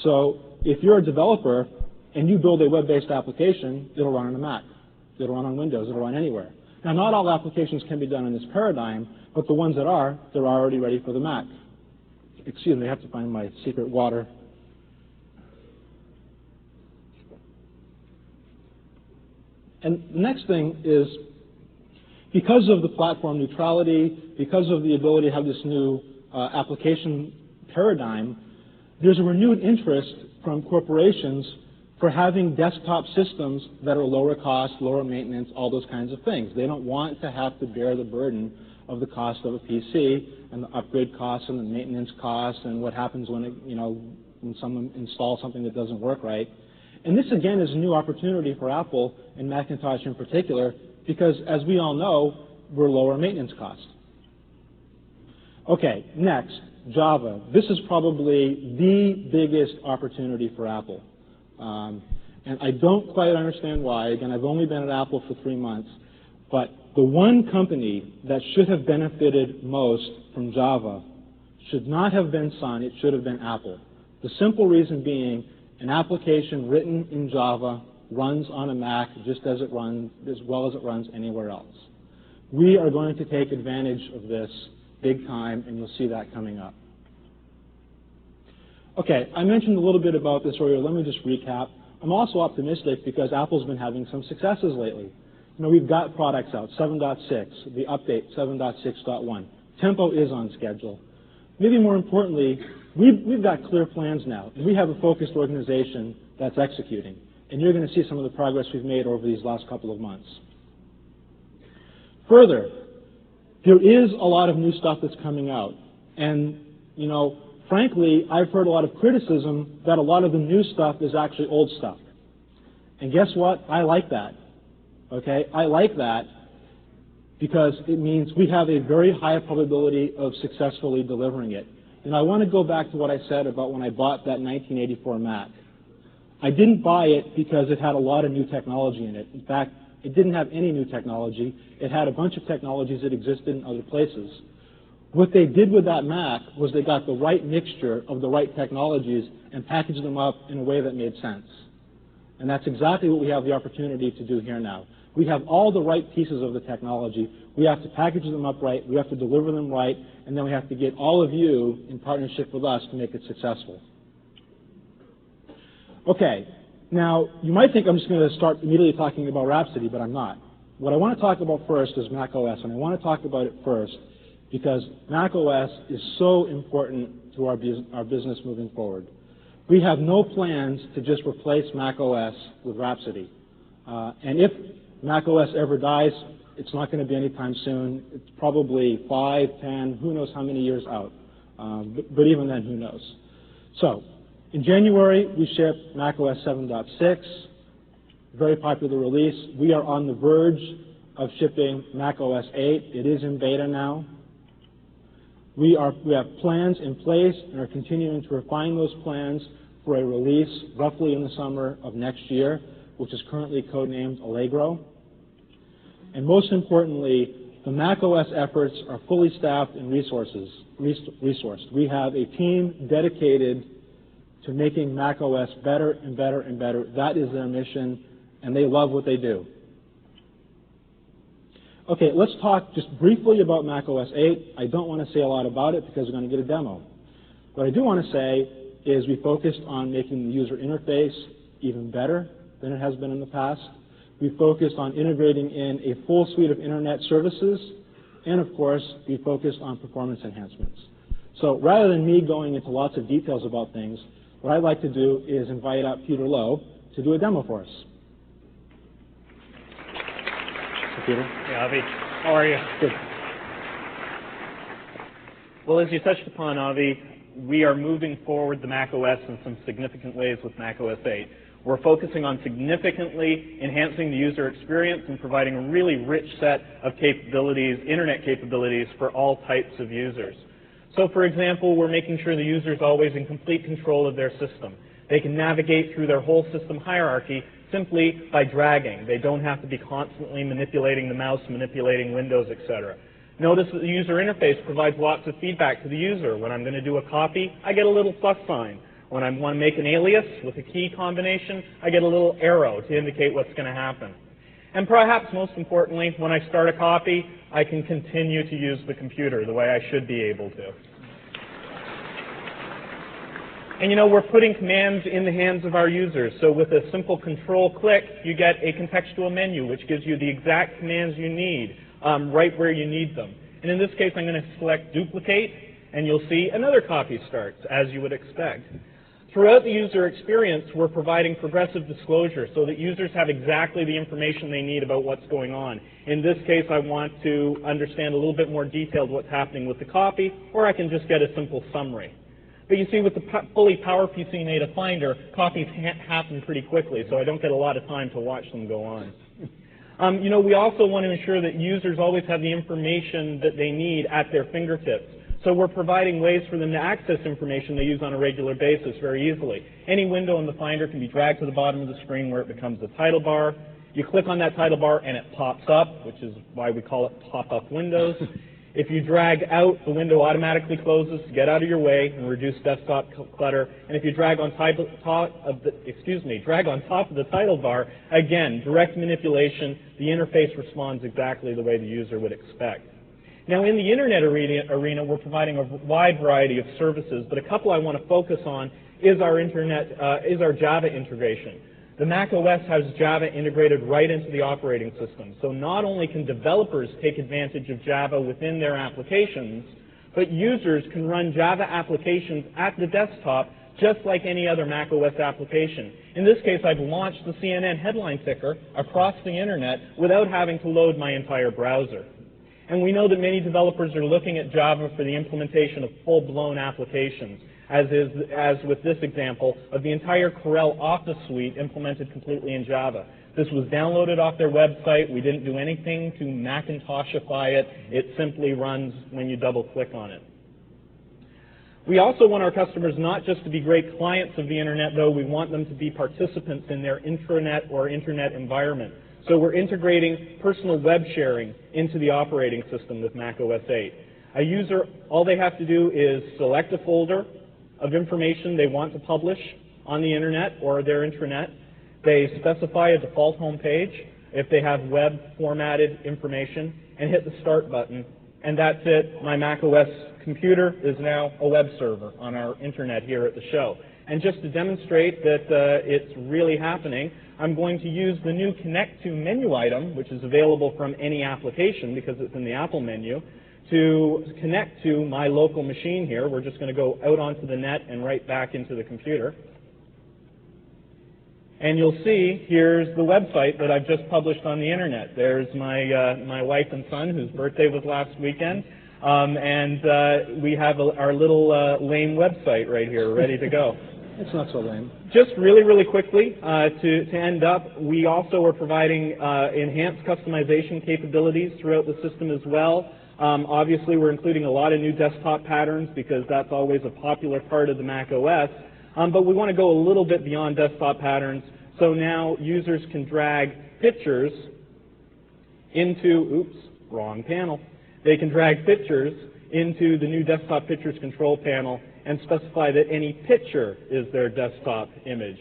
So if you're a developer and you build a web-based application, it'll run on a Mac, it'll run on Windows, it'll run anywhere. Now, not all applications can be done in this paradigm, but the ones that are, they're already ready for the Mac. Excuse me, I have to find my secret water. And the next thing is, because of the platform neutrality, because of the ability to have this new application paradigm, there's a renewed interest from corporations for having desktop systems that are lower cost, lower maintenance, all those kinds of things. They don't want to have to bear the burden of the cost of a PC and the upgrade costs and the maintenance costs and what happens when when someone installs something that doesn't work right. And this again is a new opportunity for Apple and Macintosh in particular, because as we all know, we're lower maintenance costs. Okay, next, Java. This is probably the biggest opportunity for Apple. And I don't quite understand why. Again, I've only been at Apple for 3 months. But the one company that should have benefited most from Java should not have been Sun. It should have been Apple. The simple reason being, an application written in Java runs on a Mac just as well as it runs anywhere else. We are going to take advantage of this big time, and you'll see that coming up. Okay, I mentioned a little bit about this earlier. Let me just recap. I'm also optimistic because Apple's been having some successes lately. We've got products out, 7.6, the update, 7.6.1. Tempo is on schedule. Maybe more importantly, we've got clear plans now, and we have a focused organization that's executing. And you're going to see some of the progress we've made over these last couple of months. Further, there is a lot of new stuff that's coming out. And, frankly, I've heard a lot of criticism that a lot of the new stuff is actually old stuff. And guess what? I like that. Okay? I like that because it means we have a very high probability of successfully delivering it. And I want to go back to what I said about when I bought that 1984 Mac. I didn't buy it because it had a lot of new technology in it. In fact, it didn't have any new technology. It had a bunch of technologies that existed in other places. What they did with that Mac was they got the right mixture of the right technologies and packaged them up in a way that made sense. And that's exactly what we have the opportunity to do here now. We have all the right pieces of the technology. We have to package them up right, we have to deliver them right, and then we have to get all of you in partnership with us to make it successful. Okay, now you might think I'm just going to start immediately talking about Rhapsody, but I'm not. What I want to talk about first is Mac OS, and I want to talk about it first because Mac OS is so important to our business moving forward. We have no plans to just replace Mac OS with Rhapsody. And if Mac OS ever dies, it's not going to be anytime soon. It's probably 5, 10, who knows how many years out. But even then, who knows. So, in January, we shipped Mac OS 7.6, very popular release. We are on the verge of shipping Mac OS 8. It is in beta now. We have plans in place and are continuing to refine those plans for a release roughly in the summer of next year, which is currently codenamed Allegro. And most importantly, the Mac OS efforts are fully staffed and resourced. We have a team dedicated to making Mac OS better and better and better. That is their mission, and they love what they do. Okay, let's talk just briefly about Mac OS 8. I don't want to say a lot about it because we're going to get a demo. What I do want to say is we focused on making the user interface even better than it has been in the past. We focused on integrating in a full suite of internet services, and of course, we focused on performance enhancements. So rather than me going into lots of details about things, what I'd like to do is invite out Peter Lowe to do a demo for us. Hey, Peter. Hey, Avi. How are you? Good. Well, as you touched upon, Avi, we are moving forward the Mac OS in some significant ways with Mac OS 8. We're focusing on significantly enhancing the user experience and providing a really rich set of capabilities, internet capabilities, for all types of users. So, for example, we're making sure the user is always in complete control of their system. They can navigate through their whole system hierarchy simply by dragging. They don't have to be constantly manipulating the mouse, manipulating windows, etc. Notice that the user interface provides lots of feedback to the user. When I'm going to do a copy, I get a little plus sign. When I want to make an alias with a key combination, I get a little arrow to indicate what's going to happen. And perhaps most importantly, when I start a copy, I can continue to use the computer the way I should be able to. And we're putting commands in the hands of our users. So with a simple control click, you get a contextual menu, which gives you the exact commands you need right where you need them. And in this case, I'm going to select duplicate, and you'll see another copy starts, as you would expect. Throughout the user experience, we're providing progressive disclosure so that users have exactly the information they need about what's going on. In this case, I want to understand a little bit more detailed what's happening with the copy, or I can just get a simple summary. But you see, with the fully PowerPC native Finder, copies happen pretty quickly, so I don't get a lot of time to watch them go on. We also want to ensure that users always have the information that they need at their fingertips. So we're providing ways for them to access information they use on a regular basis very easily. Any window in the Finder can be dragged to the bottom of the screen where it becomes a title bar. You click on that title bar and it pops up, which is why we call it pop-up windows. If you drag out, the window automatically closes to get out of your way and reduce desktop clutter. And if you drag on top of the title bar, again, direct manipulation, the interface responds exactly the way the user would expect. Now, in the Internet arena, we're providing a wide variety of services, but a couple I want to focus on is our Java integration. The Mac OS has Java integrated right into the operating system. So not only can developers take advantage of Java within their applications, but users can run Java applications at the desktop just like any other Mac OS application. In this case, I've launched the CNN headline ticker across the Internet without having to load my entire browser. And we know that many developers are looking at Java for the implementation of full-blown applications, as with this example of the entire Corel Office suite implemented completely in Java. This was downloaded off their website. We didn't do anything to Macintoshify it. It simply runs when you double-click on it. We also want our customers not just to be great clients of the Internet, though. We want them to be participants in their intranet or Internet environment. So we're integrating personal web sharing into the operating system with Mac OS 8. A user, all they have to do is select a folder of information they want to publish on the Internet or their intranet. They specify a default home page if they have web formatted information and hit the start button. And that's it. My Mac OS computer is now a web server on our Internet here at the show. And just to demonstrate that it's really happening, I'm going to use the new Connect to menu item, which is available from any application because it's in the Apple menu, to connect to my local machine here. We're just going to go out onto the net and right back into the computer. And you'll see here's the website that I've just published on the Internet. There's my wife and son, whose birthday was last weekend. And we have our little lame website right here ready to go. It's not so lame. Just really, really quickly, to end up, we also are providing enhanced customization capabilities throughout the system as well. Obviously, we're including a lot of new desktop patterns because that's always a popular part of the Mac OS. But we want to go a little bit beyond desktop patterns. So now users can drag pictures into, oops, wrong panel. They can drag pictures into the new desktop pictures control panel and specify that any picture is their desktop image.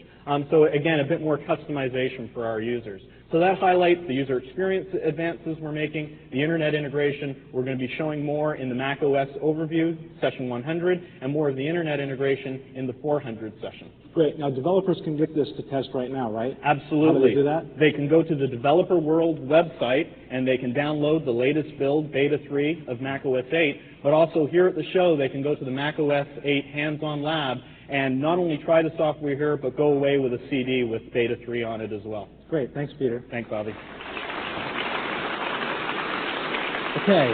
So again, a bit more customization for our users. So that highlights the user experience advances we're making, the Internet integration. We're going to be showing more in the Mac OS overview, session 100, and more of the Internet integration in the 400 session. Great. Now, developers can get this to test right now, right? Absolutely. How do they do that? They can go to the Developer World website, and they can download the latest build, Beta 3 of Mac OS 8. But also here at the show, they can go to the Mac OS 8 hands-on lab and not only try the software here, but go away with a CD with Beta 3 on it as well. Great. Thanks, Peter. Thanks, Avi. Okay.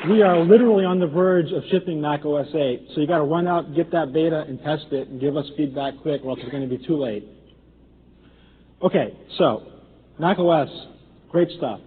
We are literally on the verge of shipping Mac OS 8, so you got to run out, get that beta, and test it, and give us feedback quick, or else it's going to be too late. Okay, so Mac OS, great stuff.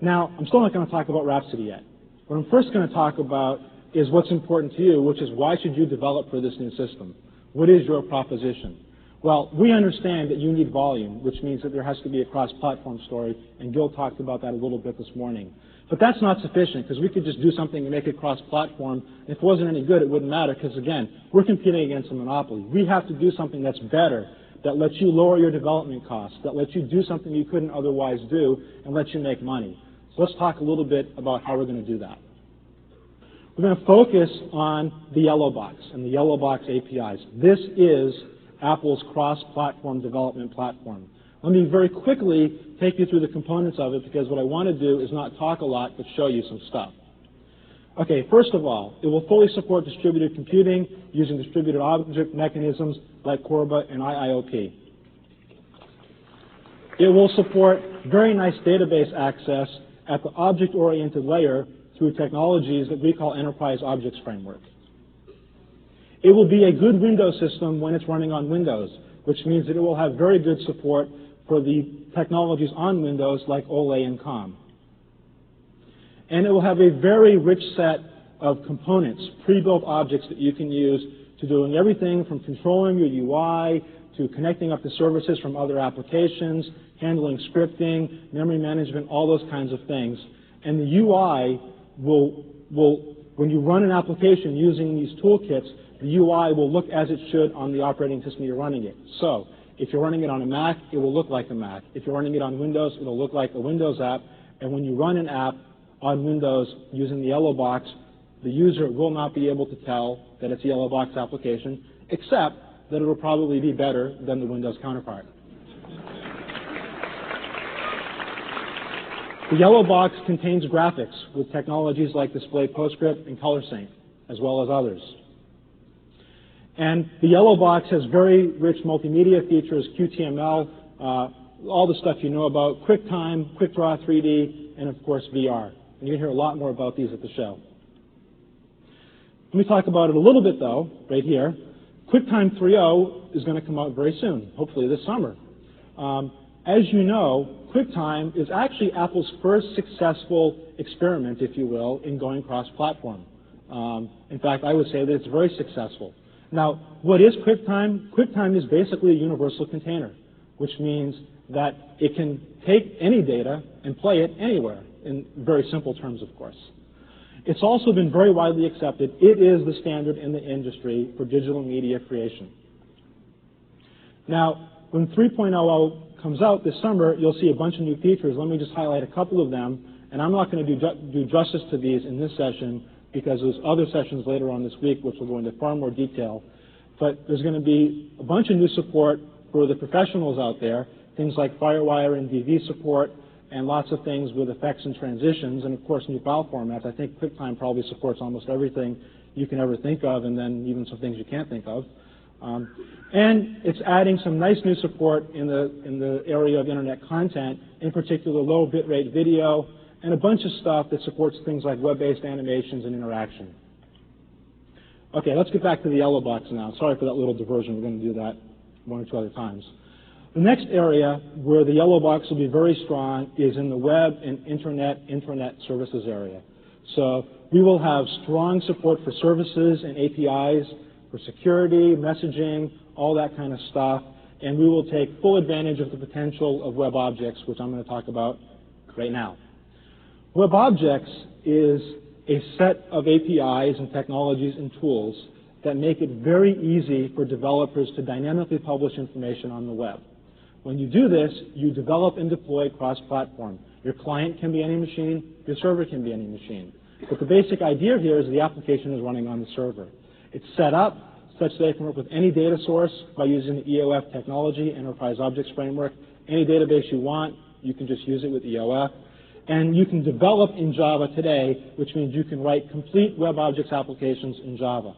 Now, I'm still not going to talk about Rhapsody yet. What I'm first going to talk about is what's important to you, which is why should you develop for this new system? What is your proposition? Well, we understand that you need volume, which means that there has to be a cross-platform story, and Gil talked about that a little bit this morning. But that's not sufficient, because we could just do something and make it cross-platform. If it wasn't any good, it wouldn't matter, because, again, we're competing against a monopoly. We have to do something that's better, that lets you lower your development costs, that lets you do something you couldn't otherwise do, and lets you make money. So let's talk a little bit about how we're going to do that. We're going to focus on the yellow box and the yellow box APIs. This is Apple's cross-platform development platform. Let me very quickly take you through the components of it, because what I want to do is not talk a lot, but show you some stuff. Okay, first of all, it will fully support distributed computing using distributed object mechanisms like Corba and IIOP. It will support very nice database access at the object-oriented layer through technologies that we call Enterprise Objects Framework. It will be a good Windows system when it's running on Windows, which means that it will have very good support for the technologies on Windows like OLE and COM. And it will have a very rich set of components, pre-built objects that you can use to doing everything from controlling your UI to connecting up to services from other applications, handling scripting, memory management, all those kinds of things. And the UI will, when you run an application using these toolkits, the UI will look as it should on the operating system you're running it. So if you're running it on a Mac, it will look like a Mac. If you're running it on Windows, it will look like a Windows app. And when you run an app on Windows using the yellow box, the user will not be able to tell that it's a yellow box application, except that it will probably be better than the Windows counterpart. The yellow box contains graphics with technologies like Display PostScript and ColorSync, as well as others. And the yellow box has very rich multimedia features, QTML, all the stuff you know about, QuickTime, QuickDraw 3D, and of course VR. And you're going to hear a lot more about these at the show. Let me talk about it a little bit though, right here. QuickTime 3.0 is going to come out very soon, hopefully this summer. As you know, QuickTime is actually Apple's first successful experiment, if you will, in going cross-platform. In fact, I would say that it's very successful. Now, what is QuickTime? QuickTime is basically a universal container, which means that it can take any data and play it anywhere, in very simple terms, of course. It's also been very widely accepted. It is the standard in the industry for digital media creation. Now, when 3.0 comes out this summer, you'll see a bunch of new features. Let me just highlight a couple of them, and I'm not going to do justice to these in this session because there's other sessions later on this week which will go into far more detail. But there's going to be a bunch of new support for the professionals out there, things like FireWire and DV support, and lots of things with effects and transitions, and of course new file formats. I think QuickTime probably supports almost everything you can ever think of, and then even some things you can't think of. And it's adding some nice new support in the area of internet content, in particular low bitrate video, and a bunch of stuff that supports things like web-based animations and interaction. Okay, let's get back to the yellow box now. Sorry for that little diversion. We're going to do that one or two other times. The next area where the yellow box will be very strong is in the web and intranet services area. So we will have strong support for services and APIs, for security, messaging, all that kind of stuff, and we will take full advantage of the potential of web objects, which I'm going to talk about right now. Web objects is a set of APIs and technologies and tools that make it very easy for developers to dynamically publish information on the web. When you do this, you develop and deploy cross-platform. Your client can be any machine, your server can be any machine. But the basic idea here is the application is running on the server. It's set up such that it can work with any data source by using the EOF technology, Enterprise Objects Framework. Any database you want, you can just use it with EOF. And you can develop in Java today, which means you can write complete web objects applications in Java.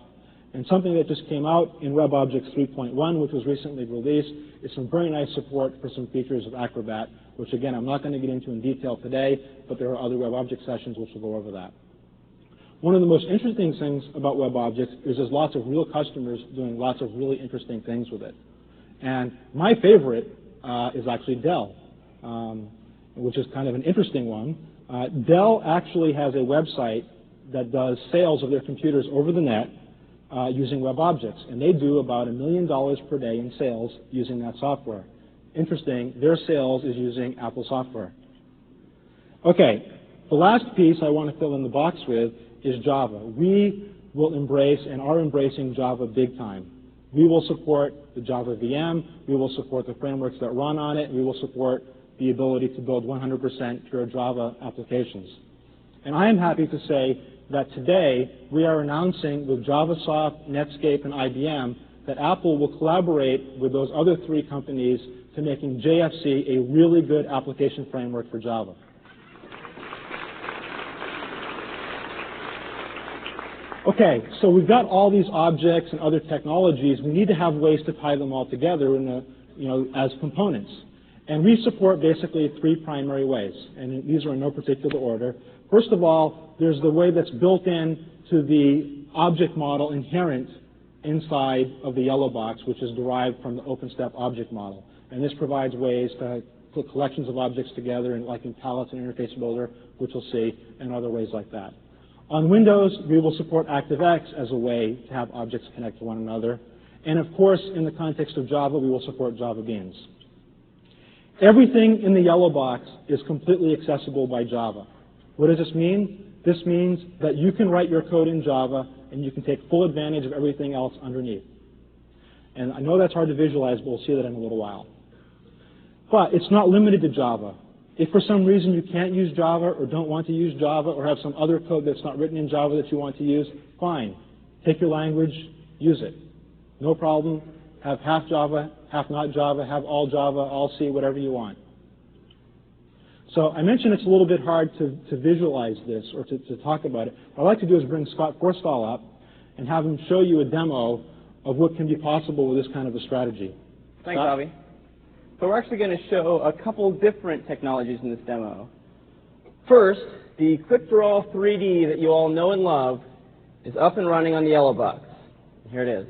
And something that just came out in WebObjects 3.1, which was recently released, is some very nice support for some features of Acrobat, which again, I'm not going to get into in detail today, but there are other WebObject sessions which will go over that. One of the most interesting things about WebObjects is there's lots of real customers doing lots of really interesting things with it. And my favorite is actually Dell, which is kind of an interesting one. Dell actually has a website that does sales of their computers over the net using WebObjects, and they do about $1 million per day in sales using that software. Interesting, their sales is using Apple software. Okay, the last piece I want to fill in the box with is Java. We will embrace and are embracing Java big time. We will support the Java VM, we will support the frameworks that run on it, we will support the ability to build 100% pure Java applications. And I am happy to say that today we are announcing with JavaSoft, Netscape, and IBM that Apple will collaborate with those other 3 companies to making JFC a really good application framework for Java. Okay, so we've got all these objects and other technologies. We need to have ways to tie them all together as components. And we support basically 3 primary ways, and these are in no particular order. First of all, there's the way that's built in to the object model inherent inside of the yellow box, which is derived from the OpenStep object model. And this provides ways to put collections of objects together, like in palettes and interface builder, which we'll see, and other ways like that. On Windows, we will support ActiveX as a way to have objects connect to one another. And of course, in the context of Java, we will support Java Beans. Everything in the yellow box is completely accessible by Java. What does this mean? This means that you can write your code in Java and you can take full advantage of everything else underneath. And I know that's hard to visualize, but we'll see that in a little while. But it's not limited to Java. If for some reason you can't use Java or don't want to use Java or have some other code that's not written in Java that you want to use, fine. Take your language, use it. No problem. Have half Java, half not Java, have all Java, all C, whatever you want. So I mentioned it's a little bit hard to visualize this or to talk about it. What I'd like to do is bring Scott Forstall up and have him show you a demo of what can be possible with this kind of a strategy. Thanks, Avi. So we're actually going to show a couple different technologies in this demo. First, the Quick Draw 3D that you all know and love is up and running on the yellow box. Here it is.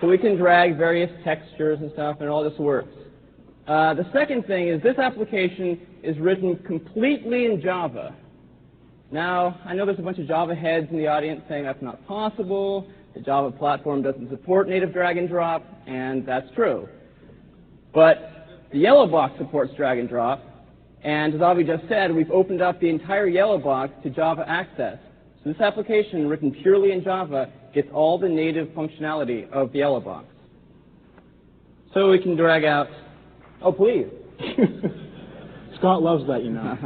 So we can drag various textures and stuff, and all this works. The second thing is this application is written completely in Java. Now, I know there's a bunch of Java heads in the audience saying that's not possible. The Java platform doesn't support native drag and drop, and that's true. But the yellow box supports drag and drop, and as Avi just said, we've opened up the entire yellow box to Java access. So this application, written purely in Java, gets all the native functionality of the yellow box. So we can drag out, oh please. Scott loves that, you know.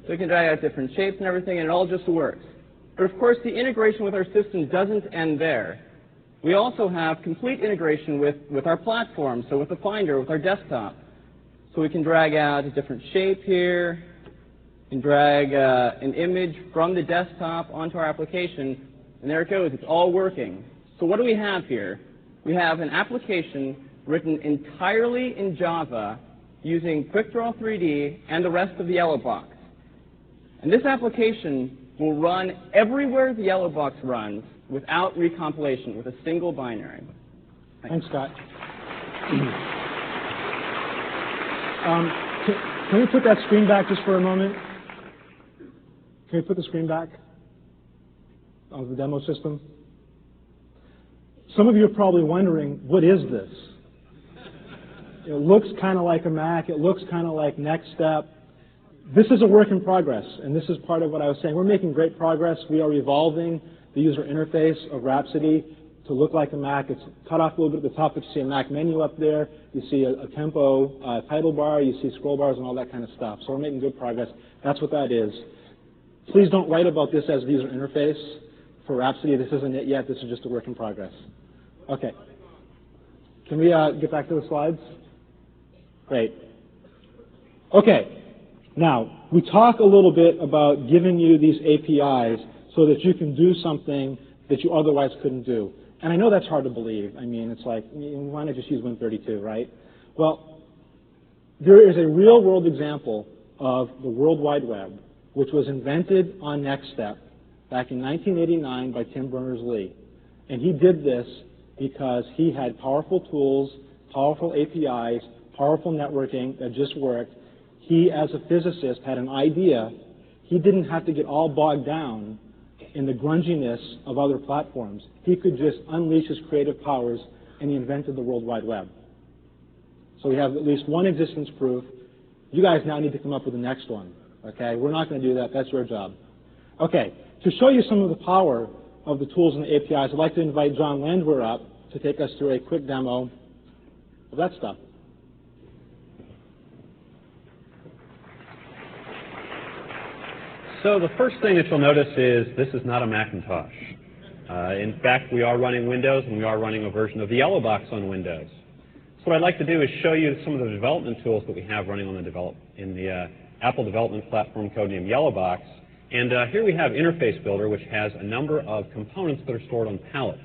So we can drag out different shapes and everything, and it all just works. But of course, the integration with our system doesn't end there. We also have complete integration with our platform, so with the Finder, with our desktop. So we can drag out a different shape here, and drag an image from the desktop onto our application, and there it goes. It's all working. So what do we have here? We have an application written entirely in Java using QuickDraw 3D and the rest of the yellow box. And this application will run everywhere the yellow box runs without recompilation, with a single binary. Thanks, Scott. Can we put that screen back just for a moment? Can we put the screen back of the demo system? Some of you are probably wondering, what is this? It looks kind of like a Mac. It looks kind of like Next Step. This is a work in progress, and this is part of what I was saying. We're making great progress. We are evolving the user interface of Rhapsody to look like a Mac. It's cut off a little bit at the top, but you see a Mac menu up there. You see a tempo title bar. You see scroll bars and all that kind of stuff. So we're making good progress. That's what that is. Please don't write about this as the user interface for Rhapsody. This isn't it yet. This is just a work in progress. Okay. Can we get back to the slides? Great. Okay. Now, we talk a little bit about giving you these APIs so that you can do something that you otherwise couldn't do. And I know that's hard to believe. I mean, it's like, why not just use Win32, right? Well, there is a real-world example of the World Wide Web, which was invented on Next Step back in 1989 by Tim Berners-Lee. And he did this because he had powerful tools, powerful APIs, powerful networking that just worked. He, as a physicist, had an idea. He didn't have to get all bogged down in the grunginess of other platforms. He could just unleash his creative powers, and he invented the World Wide Web. So we have at least one existence proof. You guys now need to come up with the next one. Okay? We're not going to do that. That's your job. Okay. To show you some of the power of the tools and the APIs, I'd like to invite John Landwehr up to take us through a quick demo of that stuff. So the first thing that you'll notice is this is not a Macintosh. In fact, we are running Windows, and we are running a version of the yellow box on Windows. So what I'd like to do is show you some of the development tools that we have running on the Apple development platform codenamed Yellowbox. And here we have Interface Builder, which has a number of components that are stored on palettes,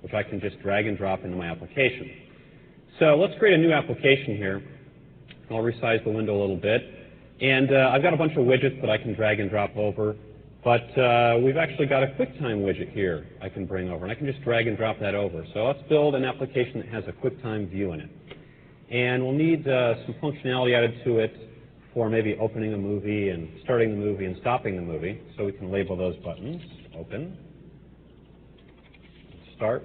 which I can just drag and drop into my application. So let's create a new application here. I'll resize the window a little bit. And I've got a bunch of widgets that I can drag and drop over. But we've actually got a QuickTime widget here I can bring over. And I can just drag and drop that over. So let's build an application that has a QuickTime view in it. And we'll need some functionality added to it for maybe opening a movie and starting the movie and stopping the movie. So we can label those buttons. Open, start,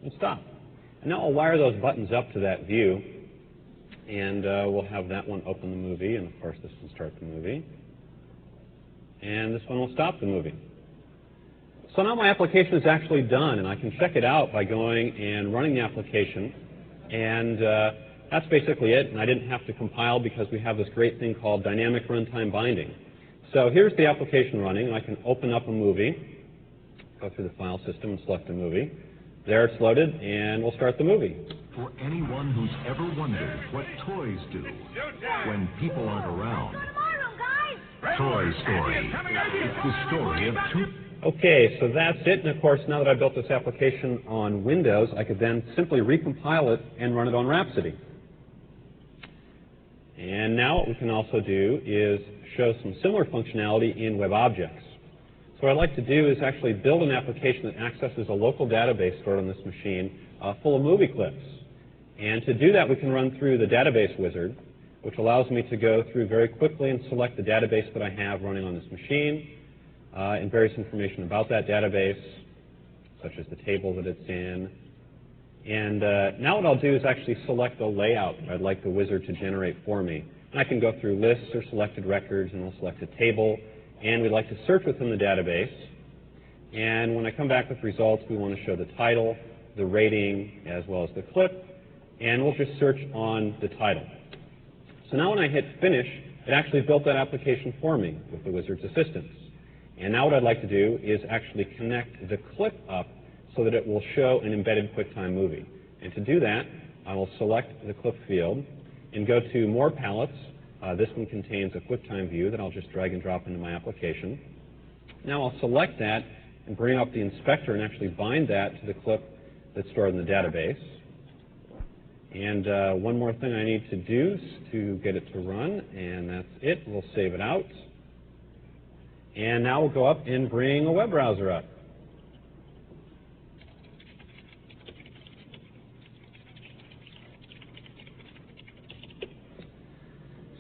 and stop. And now I'll wire those buttons up to that view. And we'll have that one open the movie, and of course this one start the movie. And this one will stop the movie. So now my application is actually done, and I can check it out by going and running the application. And that's basically it, and I didn't have to compile because we have this great thing called dynamic runtime binding. So here's the application running, and I can open up a movie, go through the file system and select a movie. There it's loaded, and we'll start the movie. For anyone who's ever wondered what toys do when people aren't around, Toy Story. It's the story of two. Okay, so that's it. And of course, now that I've built this application on Windows, I could then simply recompile it and run it on Rhapsody. And now what we can also do is show some similar functionality in WebObjects. So what I'd like to do is actually build an application that accesses a local database stored on this machine full of movie clips. And to do that, we can run through the database wizard, which allows me to go through very quickly and select the database that I have running on this machine and various information about that database, such as the table that it's in. And now what I'll do is actually select the layout I'd like the wizard to generate for me. And I can go through lists or selected records, and we'll select a table. And we'd like to search within the database. And when I come back with results, we want to show the title, the rating, as well as the clip. And we'll just search on the title. So now when I hit Finish, it actually built that application for me with the wizard's assistance. And now what I'd like to do is actually connect the clip up so that it will show an embedded QuickTime movie. And to do that, I will select the clip field and go to More Palettes. This one contains a QuickTime view that I'll just drag and drop into my application. Now I'll select that and bring up the inspector and actually bind that to the clip that's stored in the database. And one more thing I need to do to get it to run, and that's it. We'll save it out. And now we'll go up and bring a web browser up.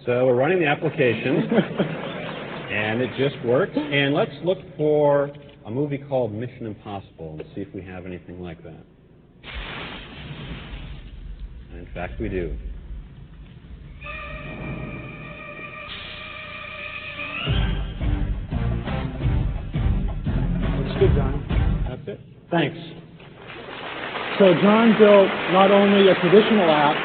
So we're running the application, and it just worked. And let's look for a movie called Mission Impossible and see if we have anything like that. And in fact, we do. That's good, John. That's it. Thanks. So John built not only a traditional app,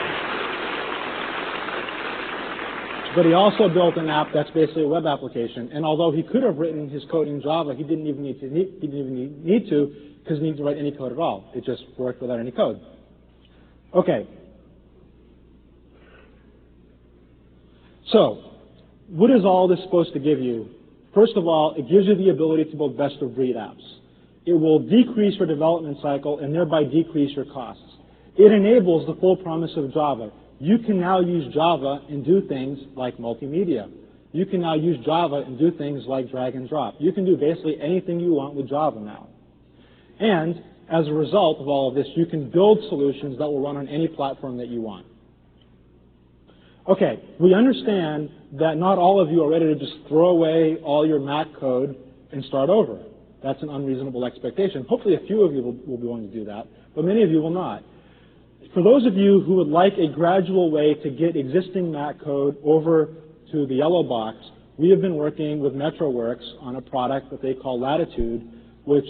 but he also built an app that's basically a web application. And although he could have written his code in Java, he didn't even need to because he didn't need to write any code at all. It just worked without any code. Okay. So, what is all this supposed to give you? First of all, it gives you the ability to build best-of-breed apps. It will decrease your development cycle and thereby decrease your costs. It enables the full promise of Java. You can now use Java and do things like multimedia. You can now use Java and do things like drag and drop. You can do basically anything you want with Java now. And as a result of all of this, you can build solutions that will run on any platform that you want. Okay, we understand that not all of you are ready to just throw away all your Mac code and start over. That's an unreasonable expectation. Hopefully a few of you will be willing to do that, but many of you will not. For those of you who would like a gradual way to get existing Mac code over to the yellow box, we have been working with MetroWorks on a product that they call Latitude, which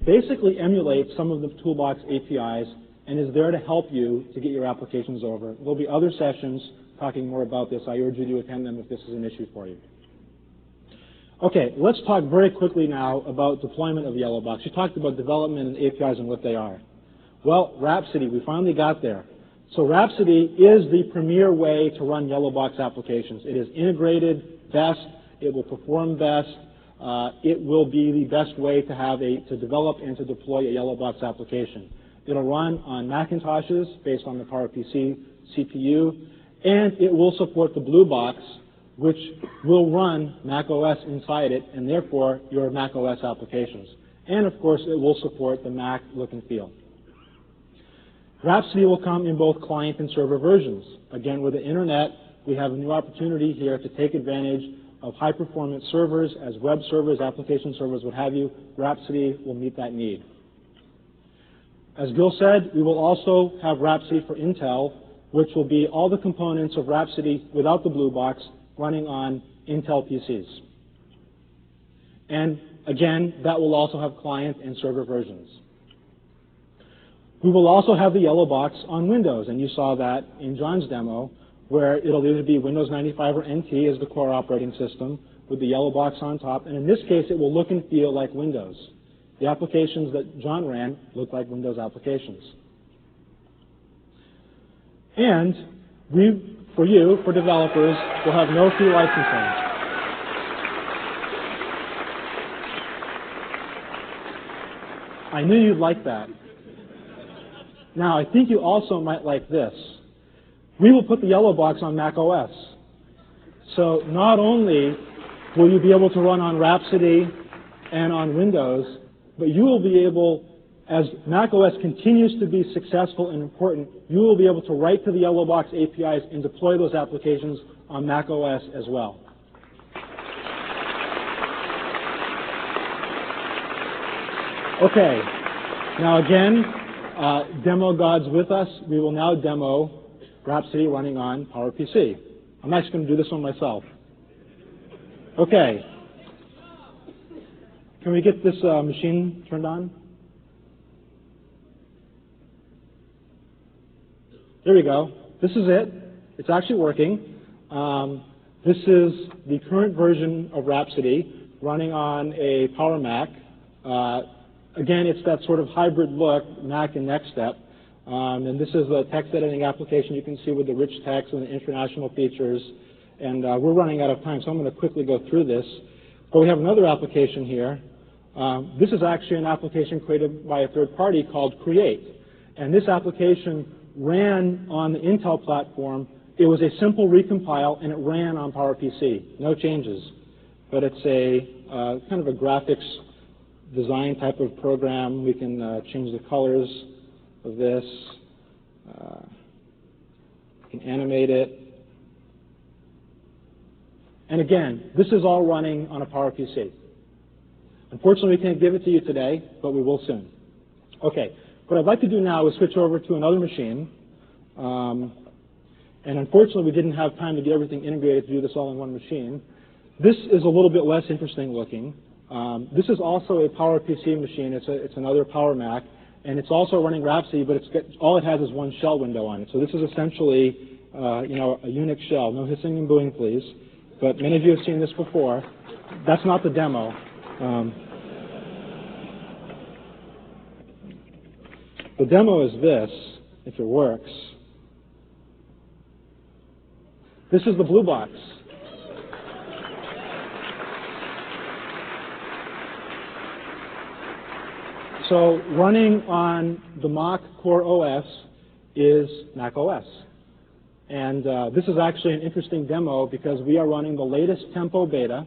basically emulates some of the Toolbox APIs and is there to help you to get your applications over. There'll be other sessions talking more about this. I urge you to attend them if this is an issue for you. Okay, let's talk very quickly now about deployment of Yellow Box. You talked about development and APIs and what they are. Well, Rhapsody, we finally got there. So Rhapsody is the premier way to run Yellow Box applications. It is integrated best. It will perform best. It will be the best way to develop and to deploy a Yellow Box application. It'll run on Macintoshes based on the PowerPC CPU, and it will support the Blue Box, which will run Mac OS inside it, and therefore your Mac OS applications. And of course, it will support the Mac look and feel. Rhapsody will come in both client and server versions. Again, with the internet, we have a new opportunity here to take advantage of high-performance servers as web servers, application servers, what have you. Rhapsody will meet that need. As Gil said, we will also have Rhapsody for Intel, which will be all the components of Rhapsody without the Blue Box running on Intel PCs. And again, that will also have client and server versions. We will also have the Yellow Box on Windows, and you saw that in John's demo, where it'll either be Windows 95 or NT as the core operating system with the Yellow Box on top, and in this case, it will look and feel like Windows. The applications that John ran look like Windows applications. And for developers, will have no free licensing. I knew you'd like that. Now, I think you also might like this. We will put the Yellow Box on Mac OS. So not only will you be able to run on Rhapsody and on Windows, but you will be able, as Mac OS continues to be successful and important, you will be able to write to the Yellow Box APIs and deploy those applications on Mac OS as well. Okay, now again, demo gods with us. We will now demo Rhapsody running on PowerPC. I'm actually going to do this one myself. Okay. Can we get this machine turned on? There we go. This is it. It's actually working. This is the current version of Rhapsody running on a Power Mac. Again, it's that sort of hybrid look, Mac and NextStep. And this is a text editing application you can see with the rich text and the international features. And we're running out of time, so I'm going to quickly go through this. But we have another application here. This is actually an application created by a third party called Create. And this application ran on the Intel platform. It was a simple recompile, and it ran on PowerPC. No changes. But it's a kind of a graphics design type of program. We can change the colors of this. We can animate it. And again, this is all running on a PowerPC. Unfortunately, we can't give it to you today, but we will soon. Okay, what I'd like to do now is switch over to another machine. And unfortunately, we didn't have time to get everything integrated to do this all in one machine. This is a little bit less interesting looking. This is also a PowerPC machine. It's another Power Mac, and it's also running Rhapsody, but all it has is one shell window on it. So this is essentially a Unix shell. No hissing and booing, please. But many of you have seen this before. That's not the demo. The demo is this, if it works. This is the Blue Box. So running on the Mach Core OS is Mac OS. And this is actually an interesting demo because we are running the latest Tempo beta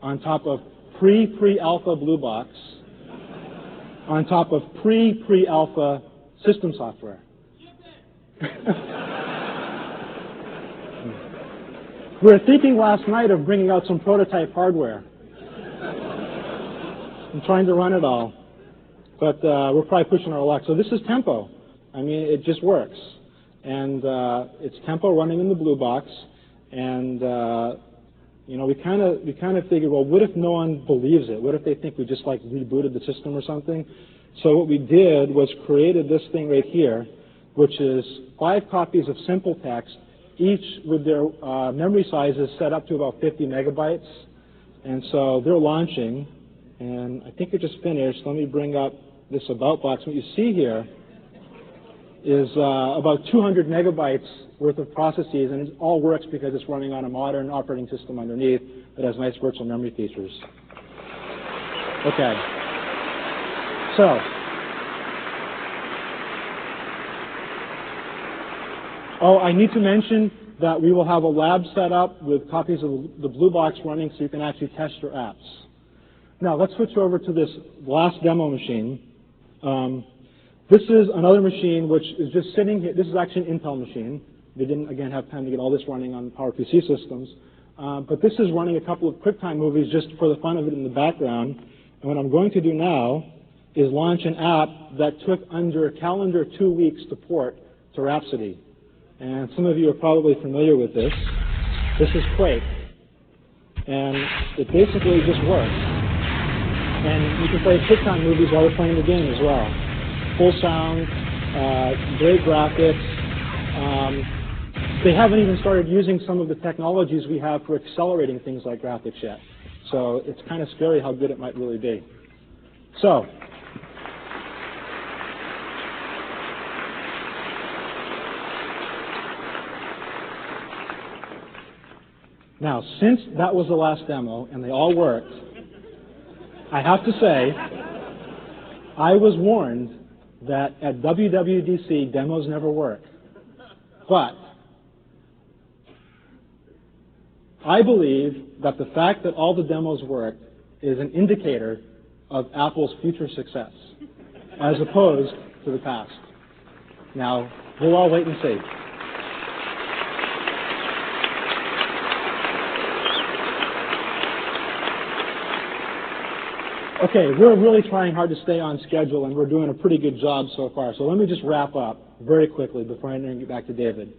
on top of pre-alpha Blue Box, on top of pre-alpha system software. We were thinking last night of bringing out some prototype hardware and trying to run it all. But we're probably pushing our luck. So this is Tempo. I mean, it just works. And it's Tempo running in the Blue Box. And we kind of figured, well, what if no one believes it? What if they think we just like rebooted the system or something? So what we did was created this thing right here, which is 5 copies of simple text, each with their memory sizes set up to about 50 megabytes. And so they're launching, and I think it just finished. Let me bring up this About box. What you see here is about 200 megabytes worth of processes, and it all works because it's running on a modern operating system underneath that has nice virtual memory features. Okay. So, I need to mention that we will have a lab set up with copies of the Blue Box running so you can actually test your apps. Now, let's switch over to this last demo machine. This is another machine which is just sitting here. This is actually an Intel machine. They didn't, again, have time to get all this running on PowerPC systems. But this is running a couple of QuickTime movies just for the fun of it in the background. And what I'm going to do now is launch an app that took under a calendar 2 weeks to port to Rhapsody. And some of you are probably familiar with this. This is Quake. And it basically just works. And you can play QuickTime movies while you're playing the game as well. Full sound, great graphics. They haven't even started using some of the technologies we have for accelerating things like graphics yet. So it's kind of scary how good it might really be. So, now, since that was the last demo and they all worked, I have to say, I was warned that at WWDC, demos never work. But I believe that the fact that all the demos worked is an indicator of Apple's future success, as opposed to the past. Now, we'll all wait and see. Okay, we're really trying hard to stay on schedule, and we're doing a pretty good job so far. So let me just wrap up very quickly before I get back to David.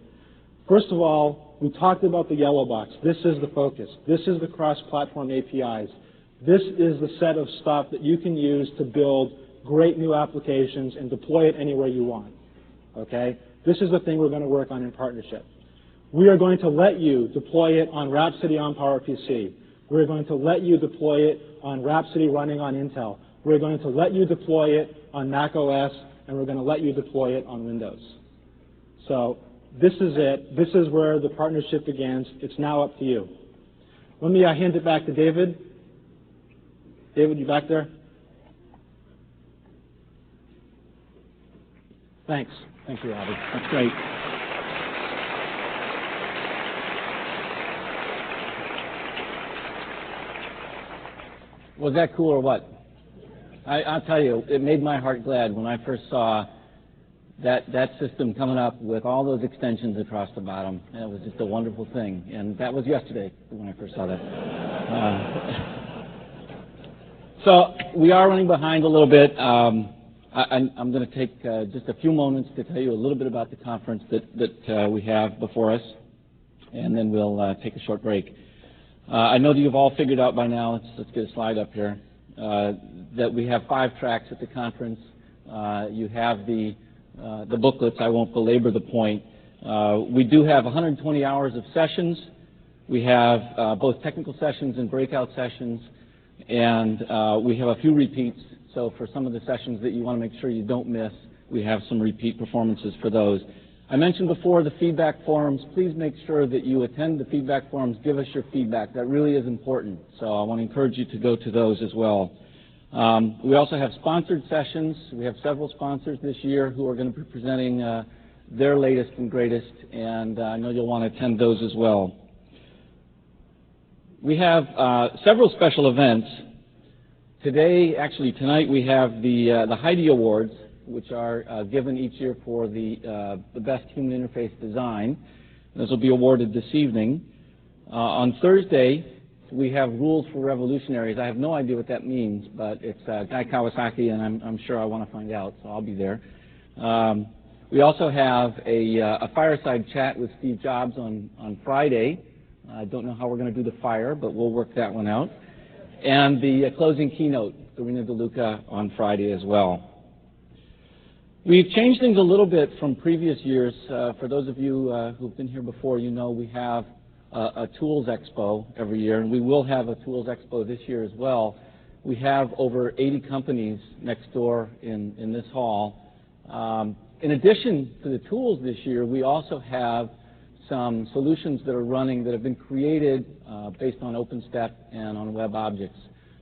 First of all, we talked about the yellow box. This is the focus. This is the cross-platform APIs. This is the set of stuff that you can use to build great new applications and deploy it anywhere you want. Okay? This is the thing we're going to work on in partnership. We are going to let you deploy it on Rhapsody on PowerPC. We're going to let you deploy it on Rhapsody running on Intel. We're going to let you deploy it on Mac OS, and we're going to let you deploy it on Windows. So this is it. This is where the partnership begins. It's now up to you. Let me hand it back to David. David, you back there? Thanks. Thank you, Robbie. That's great. Was that cool or what? I'll tell you, it made my heart glad when I first saw that system coming up with all those extensions across the bottom. It was just a wonderful thing. And that was yesterday when I first saw that. So we are running behind a little bit. I'm going to take just a few moments to tell you a little bit about the conference that we have before us, and then we'll take a short break. I know that you've all figured out by now, let's get a slide up here, that we have 5 tracks at the conference. You have the booklets. I won't belabor the point. We do have 120 hours of sessions. We have both technical sessions and breakout sessions, and we have a few repeats. So for some of the sessions that you want to make sure you don't miss, we have some repeat performances for those. I mentioned before the feedback forums. Please make sure that you attend the feedback forums. Give us your feedback. That really is important. So I want to encourage you to go to those as well. We also have sponsored sessions. We have several sponsors this year who are going to be presenting their latest and greatest, and I know you'll want to attend those as well. We have several special events. Tonight we have the Heidi Awards, which are given each year for the best human interface design. Those will be awarded this evening. On Thursday, we have Rules for Revolutionaries. I have no idea what that means, but it's Guy Kawasaki, and I'm sure I want to find out, so I'll be there. We also have a fireside chat with Steve Jobs on Friday. I don't know how we're going to do the fire, but we'll work that one out. And the closing keynote, Karina DeLuca, on Friday as well. We've changed things a little bit from previous years. For those of you who've been here before, you know we have a Tools Expo every year, and we will have a Tools Expo this year as well. We have over 80 companies next door in this hall. In addition to the tools this year, we also have some solutions that are running that have been created based on OpenStep and on web objects,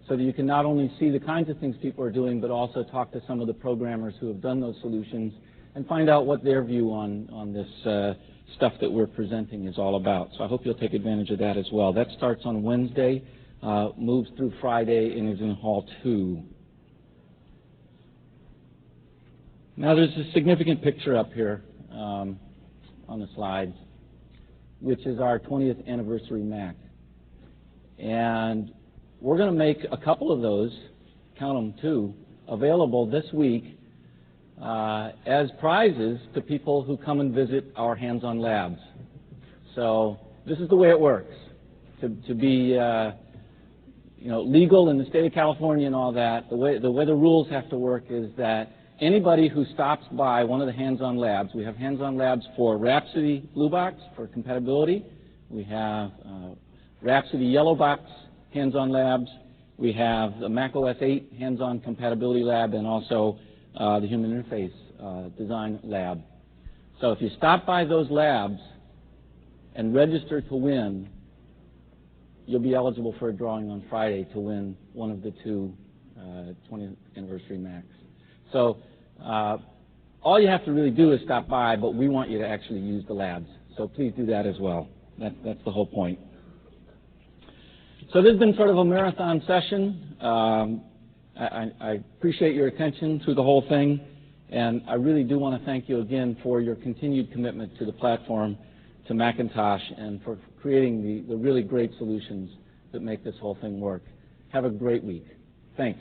so that you can not only see the kinds of things people are doing, but also talk to some of the programmers who have done those solutions and find out what their view on this stuff that we're presenting is all about. So I hope you'll take advantage of that as well. That starts on Wednesday, moves through Friday, and is in Hall 2. Now there's a significant picture up here on the slides, which is our 20th anniversary Mac. And we're going to make a couple of those, count them 2, available this week as prizes to people who come and visit our hands-on labs. So this is the way it works. To be legal in the state of California and all that, the way the rules have to work is that anybody who stops by one of the hands-on labs, we have hands-on labs for Rhapsody Blue Box for compatibility. We have Rhapsody Yellow Box hands-on labs. We have the Mac OS 8 hands-on compatibility lab, and also the Human Interface Design Lab. So if you stop by those labs and register to win, you'll be eligible for a drawing on Friday to win one of the 2 20th anniversary Macs. So all you have to really do is stop by, but we want you to actually use the labs. So please do that as well. That's the whole point. So this has been sort of a marathon session. I appreciate your attention through the whole thing, and I really do want to thank you again for your continued commitment to the platform, to Macintosh, and for creating the really great solutions that make this whole thing work. Have a great week. Thanks.